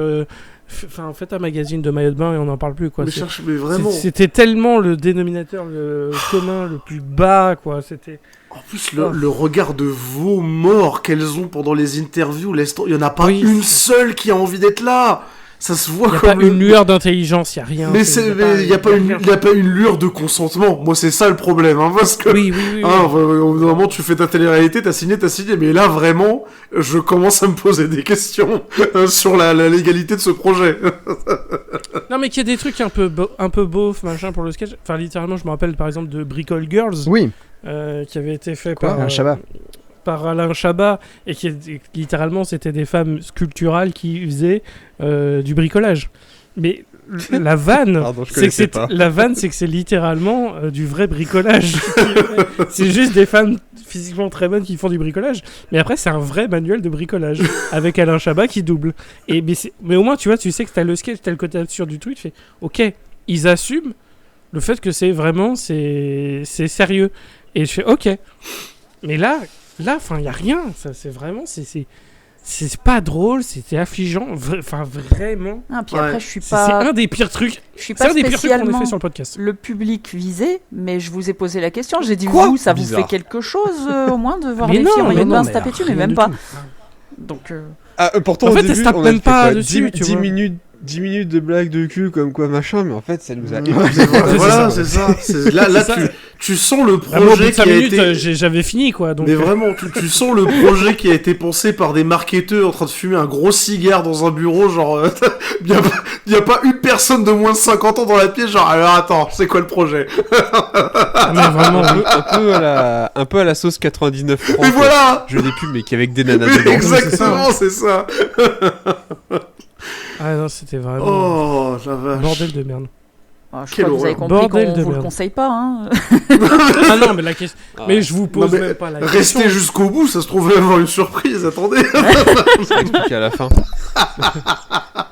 Enfin, faites un magazine de maillot de bain et on n'en parle plus, quoi. mais mais vraiment. C'était tellement le dénominateur commun le plus bas, quoi. C'était. En plus, le regard de vos morts qu'elles ont pendant les interviews, il y en a pas Oui, une c'est- seule qui a envie d'être là. Ça se voit Il n'y a comme pas une lueur d'intelligence, il n'y a rien. Mais il n'y a pas une lueur de consentement. Moi, c'est ça le problème, hein, parce que... Oui. Au bout d'un moment, tu fais ta télé-réalité, t'as signé. Mais là, vraiment, je commence à me poser des questions sur la légalité de ce projet. Non, mais qu'il y a des trucs un peu beauf, machin, pour le sketch. Enfin, littéralement, je me rappelle, par exemple, de Bricole Girls, Oui, qui avait été fait Alain Chabat. par Alain Chabat, et qui littéralement c'était des femmes sculpturales qui faisaient du bricolage. Mais la vanne, Pardon, je c'est que connaissais pas. c'est que c'est littéralement du vrai bricolage. C'est juste des femmes physiquement très bonnes qui font du bricolage, mais après c'est un vrai manuel de bricolage avec Alain Chabat qui double. Mais au moins tu vois, tu sais que t'as le sketch, t'as le côté absurde du truc, tu fais ok, ils assument le fait que c'est sérieux. Et je fais ok. Mais là, enfin, il y a rien. Ça, c'est vraiment, c'est pas drôle, c'était affligeant. Enfin, vraiment. Ah, puis Ouais. après, je suis C'est pas un des pires trucs. je suis C'est pas un des pires trucs qu'on a spécialement fait sur le podcast. le public visé, mais je vous ai posé la question. J'ai dit, Quoi vous, ça Bizarre. vous fait quelque chose au moins de voir Mais les non, filles en mais maillot de non, bain mais se taper dessus, mais rien même du pas. tout. Donc, Pourtant, En au fait, début, elle se tape on a même fait pas quoi, dessus, tu 10 vois. minutes 10 minutes de blagues de cul comme quoi machin, mais en fait ça nous a Voilà, c'est ça. Là, C'est ça. tu sens le Bah, moi, au bout projet de 5 qui a minutes, été... j'avais fini, quoi. Donc, Mais vraiment, tu sens le projet qui a été pensé par des marketeurs en train de fumer un gros cigare dans un bureau, genre, y a pas une personne de moins de 50 ans dans la pièce, genre, alors attends, c'est quoi le projet? ah, mais vraiment, un peu à la sauce 99 francs. Mais voilà! Je n'ai plus, mais qu'avec des nanas Mais dedans. exactement, c'est ça! Ah non, c'était vraiment Oh, la vache. bordel de merde. je Quelle crois que vous avez horreur. compris Bordel qu'on de vous le merde. conseille pas. Hein. Ah non, mais la question. Ah. Mais je vous pose Non, mais même pas la question. Restez jusqu'au bout, ça se trouve, il va y avoir une surprise, attendez! Ça explique à la fin.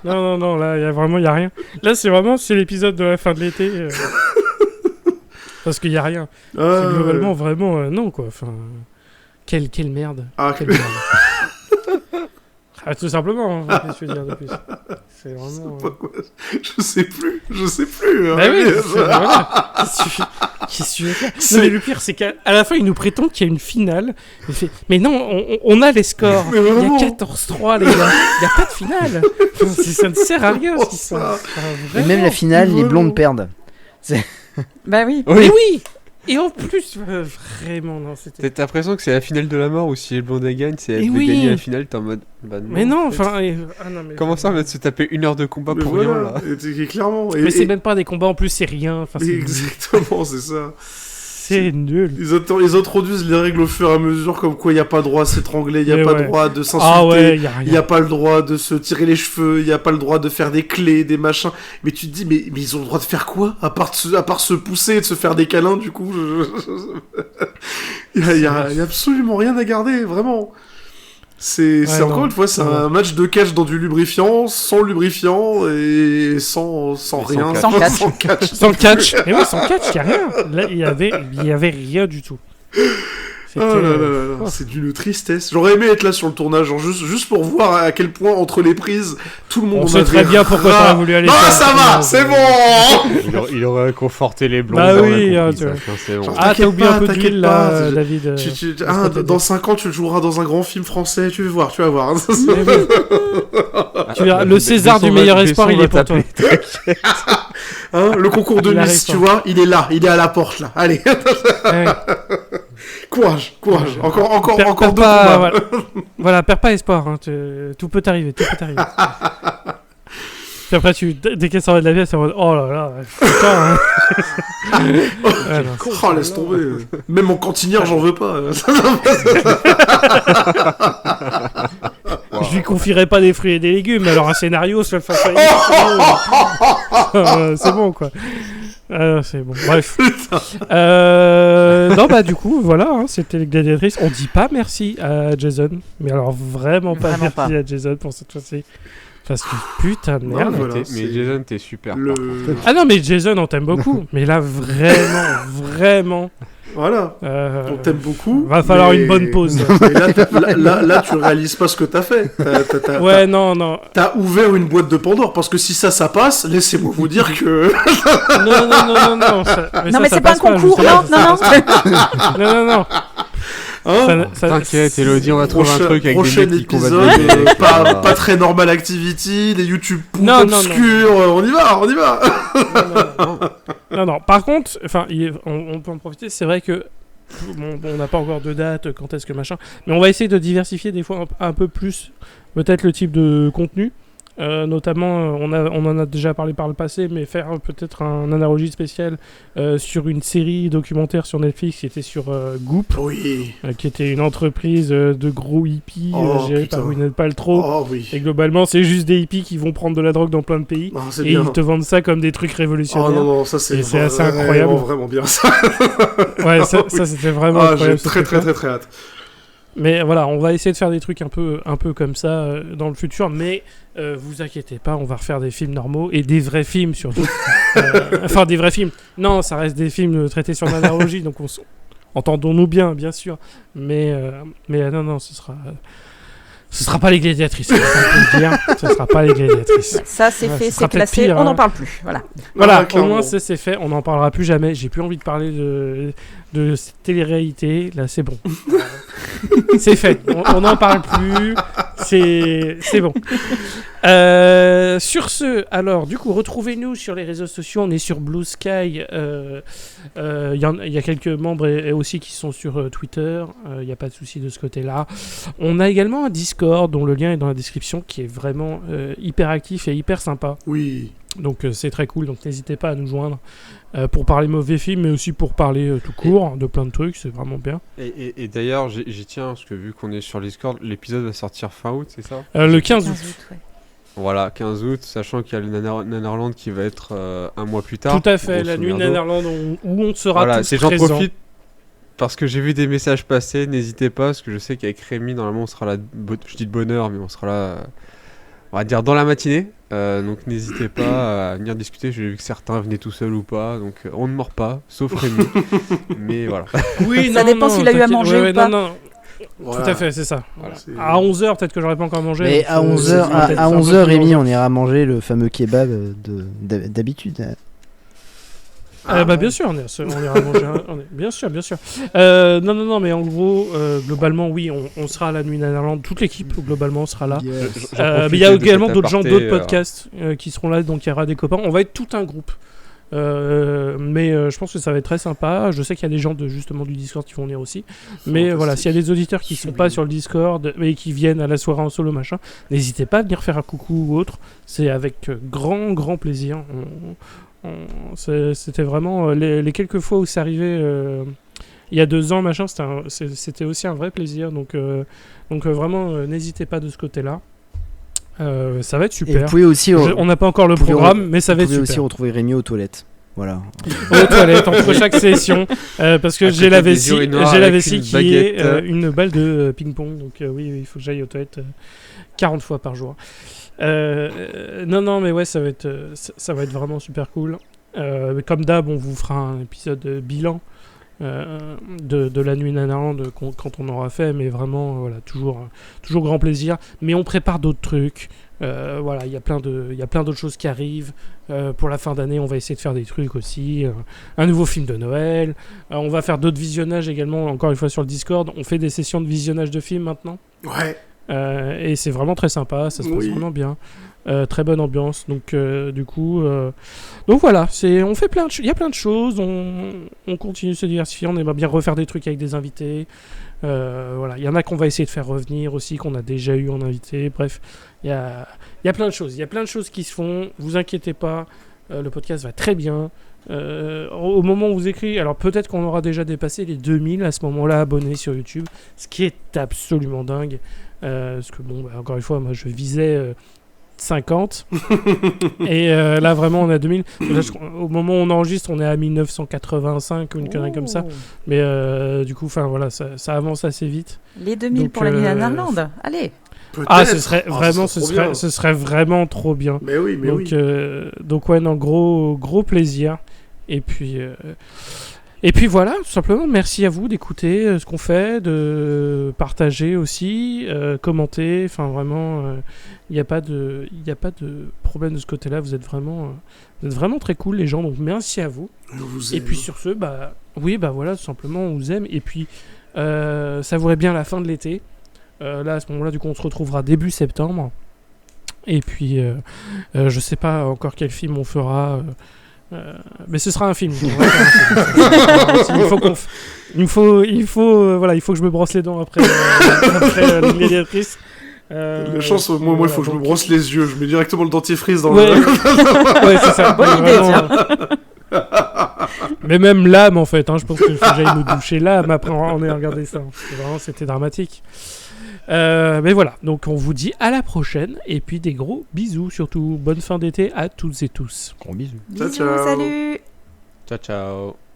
Non, là, il y a rien. Là, c'est l'épisode de la fin de l'été. Parce qu'il y a rien. C'est globalement, vraiment, non, quoi. Enfin, quelle merde. Ah, Quelle merde. Ah, tout simplement, hein, qu'est-ce que je veux dire de plus. C'est vraiment... Je sais plus. Hein. Bah oui, voilà. Qu'est-ce que tu veux faire? Non, mais le pire, c'est qu'à la fin, il nous prétend qu'il y a une finale. Il fait, mais non, on a les scores. Mais Il y vraiment. a 14-3, les gars. Il n'y a pas de finale. Enfin, ça ne sert à rien, ce qui se passe. Enfin, Et vraiment. même la finale, les vraiment. blondes perdent. Bah oui. Mais oui. Et en plus, vraiment, non, c'était... T'as l'impression que c'est la finale de la mort ou si les blondes gagnent, c'est elle Et veut oui. gagner la finale, t'es en mode. Bah Mais non, en fait. enfin... ah non, mais... Comment ça, on va se taper 1 heure de combat Mais pour voilà, rien là? et clairement. Mais c'est même pas des combats, en plus, c'est rien. Enfin, c'est Exactement, c'est ça. c'est nul. Ils introduisent les règles au fur et à mesure, comme quoi il n'y a pas droit à s'étrangler, il n'y a Mais pas ouais. droit de s'insulter, Ah ouais, il y a il n'y a rien. pas le droit de se tirer les cheveux, il n'y a pas le droit de faire des clés, des machins. Mais tu te dis, mais ils ont le droit de faire quoi à part se pousser et de se faire des câlins, du coup il y a absolument rien à garder, vraiment. C'est Ouais, encore non, une fois, c'est non. un match de catch dans du lubrifiant, sans lubrifiant et sans rien. Sans catch. Sans catch. Sans catch. Mais oui, sans catch, il n'y a rien. Là, il y avait rien du tout. Oh là là là là, c'est d'une tristesse. J'aurais aimé être là sur le tournage, genre juste pour voir à quel point entre les prises, tout le monde On en sait avait très bien pourquoi ras. t'aurais voulu aller Non, faire ça un va, tournage. c'est bon. Il aurait conforté les blondes. Bah on a oui, compris, tu ça, vois. enfin, c'est bon. Genre, Ah, t'as oublié un peu t'inquiète d'huile pas, là, David. Dans 5 ans, tu joueras dans un grand film français, tu vas voir. Mais oui. Tu verras, le César du meilleur espoir, il est pour toi. Hein, le concours de Il arrive Miss, pas. tu vois, il est là, il est à la porte là. Allez, Ouais. courage. Encore Perds deux pas, combats. voilà, perds pas espoir. Hein, tout peut arriver, Puis après, dès qu'elle sort de la pièce, c'est en mode oh là là, putain. Hein. Ouais, non. Oh, laisse tomber. Même en cantinière, j'en veux pas. Je lui confierai pas des fruits et des légumes, mais alors un scénario, ça le fait c'est bon quoi. C'est bon. Bref. Non, bah, du coup, voilà, hein, c'était les gladiatrices. On dit pas merci à Jason, mais alors vraiment pas Vraiment merci pas. à Jason pour cette fois-ci. Parce que putain de Non, merde. voilà, Mais c'est- Jason, t'es super. Le... par contre. Ah non, mais Jason, on t'aime beaucoup. Mais là, vraiment. Voilà. On t'aime beaucoup. Va falloir mais- une bonne pause. Mais là, tu réalises pas ce que t'as fait. Ouais, non. T'as ouvert une boîte de Pandore, parce que si ça passe, laissez-moi vous dire que... Non. Non, mais c'est pas un concours, non. Non. Hein T'inquiète, Elodie, on va trouver un truc avec des prochain mecs qui combattent épisode, des mecs. pas très Normal Activity, des YouTube Non, non, obscurs, on y va. Non. Par contre, enfin, on peut en profiter. C'est vrai que on n'a pas encore de date, quand est-ce que machin. Mais on va essayer de diversifier des fois un peu plus, peut-être le type de contenu. Notamment, on en a déjà parlé par le passé, mais faire peut-être un analogie spécial sur une série documentaire sur Netflix qui était sur Goop, Oui. qui était une entreprise de gros hippies gérée putain. par Gwyneth Paltrow. Oh oui. Et globalement, c'est juste des hippies qui vont prendre de la drogue dans plein de pays. Non, c'est Et bien. ils te vendent ça comme des trucs révolutionnaires. Oh non, ça c'est Et c'est assez vraiment, incroyable. vraiment bien ça. Ouais, ça c'était vraiment Ah, incroyable. j'ai ce très truc-là. très hâte. Mais voilà, on va essayer de faire des trucs un peu comme ça dans le futur, mais vous inquiétez pas, on va refaire des films normaux et des vrais films surtout. Enfin, des vrais films. Non, ça reste des films traités sur l'analogie, donc entendons-nous bien sûr. Mais non, ce sera pas les gladiatrices. On peut le dire, ce sera pas les gladiatrices. Ça, c'est Ouais, fait, ce sera c'est classé, peut-être pire, on n'en hein. parle plus. Voilà. Voilà, Ah, au clairement. moins c'est fait, on n'en parlera plus jamais. J'ai plus envie de parler de cette télé-réalité, là c'est bon. C'est fait, on n'en parle plus, c'est bon. Sur ce, alors du coup, retrouvez-nous sur les réseaux sociaux, on est sur Blue Sky, il y a quelques membres et aussi qui sont sur Twitter, il n'y a pas de souci de ce côté-là. On a également un Discord dont le lien est dans la description qui est vraiment hyper actif et hyper sympa. Oui. Donc c'est très cool, donc n'hésitez pas à nous joindre pour parler mauvais films, mais aussi pour parler tout court de plein de trucs, c'est vraiment bien. Et d'ailleurs, j'y tiens, parce que vu qu'on est sur Discord, l'épisode va sortir fin août, c'est ça? Le 15 août. Ouais. Voilà, 15 août, sachant qu'il y a le Nanarland qui va être un mois plus tard. Tout à fait, grosso la nuit de merdo. Netherland où on sera Voilà, tous c'est j'en présents. profite parce que j'ai vu des messages passer, n'hésitez pas, parce que je sais qu'avec Rémi, normalement, on sera là, je dis de bonne heure, mais on sera là, on va dire dans la matinée. Donc n'hésitez pas à venir discuter, j'ai vu que certains venaient tout seuls ou pas, donc on ne mord pas, sauf Rémi. Mais voilà. Oui, Ça dépend s'il a eu à t'inquiète, manger ou pas. Non, Voilà. tout à fait, c'est ça. Voilà. C'est- À 11h, peut-être que j'aurais pas encore mangé. Mais donc, à 11h, c'est peut-être à un peu 11h, plus Rémi, longtemps. on ira manger le fameux kebab d'habitude. Bien sûr, on ira manger. Bien sûr. Non, mais en gros, globalement, oui, on sera à la nuit de Netherland. Toute l'équipe, globalement, sera là. J'en Mais profite il y a de également cet d'autres gens, aparté, d'autres podcasts qui seront là, donc il y aura des copains. On va être tout un groupe. Je pense que ça va être très sympa. Je sais qu'il y a des gens justement du Discord qui vont venir aussi. Mais voilà, s'il y a des auditeurs qui sont pas sur le Discord mais qui viennent à la soirée en solo machin, n'hésitez pas à venir faire un coucou ou autre. C'est avec grand plaisir. C'était vraiment les quelques fois où c'est arrivé il y a 2 ans machin, c'était aussi un vrai plaisir. Donc vraiment, n'hésitez pas de ce côté-là. Ça va être Et vous super. pouvez aussi, On n'a pas encore le vous pouvez programme, mais ça va être vous pouvez aussi super. retrouver Rémi aux toilettes. Voilà. Aux toilettes entre chaque session, parce que À j'ai côté la des vessie, urinoirs j'ai la avec vessie une qui baguette. est une balle de ping-pong. Donc oui, il faut que j'aille aux toilettes 40 fois par jour. Non, mais ouais, ça va être vraiment super cool. Comme d'hab, on vous fera un épisode bilan de la nuit Nanarland quand on aura fait, mais vraiment, voilà, toujours grand plaisir. Mais on prépare d'autres trucs. Voilà, il y a plein d'autres choses qui arrivent. Pour la fin d'année, on va essayer de faire des trucs aussi. Un nouveau film de Noël. On va faire d'autres visionnages également, encore une fois sur le Discord. On fait des sessions de visionnage de films maintenant. Ouais. Et c'est vraiment très sympa, ça se passe Oui. vraiment bien. Très bonne ambiance. Donc du coup, donc voilà, on fait il y a plein de choses. On continue de se diversifier. On aimerait bien refaire des trucs avec des invités. Voilà, il y en a qu'on va essayer de faire revenir aussi, qu'on a déjà eu en invité. Bref, il y a plein de choses. Il y a plein de choses qui se font. Vous inquiétez pas, le podcast va très bien. Au moment où vous écrivez, alors peut-être qu'on aura déjà dépassé les 2000 à ce moment-là abonnés sur YouTube, ce qui est absolument dingue. Parce que bon, encore une fois, moi je visais 50 et là vraiment on est à 2000. Là, au moment où on enregistre, on est à 1985 ou une connerie comme ça. Mais du coup, enfin voilà, ça avance assez vite. Les 2000 Donc, pour la nuit de Netherland. Allez. Ah, ce serait vraiment, ça serait trop bien. ce serait vraiment trop bien. Mais oui, mais oui. Donc ouais, non, gros plaisir. Et puis voilà, tout simplement, merci à vous d'écouter ce qu'on fait, de partager aussi, commenter. Enfin vraiment, il n'y a pas de problème de ce côté-là. Vous êtes vraiment très cool les gens. Donc merci à vous. On vous Et aime. puis sur ce, voilà, tout simplement, on vous aime. Et puis Savourez bien la fin de l'été. Là, à ce moment-là, du coup, on se retrouvera début septembre. Et puis, je sais pas encore quel film on fera. Mais ce sera un film. On va faire un film. Il faut que je me brosse les dents après les gladiatrices. La chance, moi, il faut que je me donc- brosse les yeux. Je mets directement le dentifrice dans Ouais, le... ouais, c'est ça. Bonne idée, Vraiment. Mais même l'âme, en fait, je pense qu'il faut que j'aille me doucher l'âme après on ait regardé ça. Parce que vraiment, c'était dramatique. Mais voilà, donc on vous dit à la prochaine. Et puis des gros bisous, surtout. Bonne fin d'été à toutes et tous. Gros bisous. Ciao, Bisous, ciao. salut. Ciao, ciao.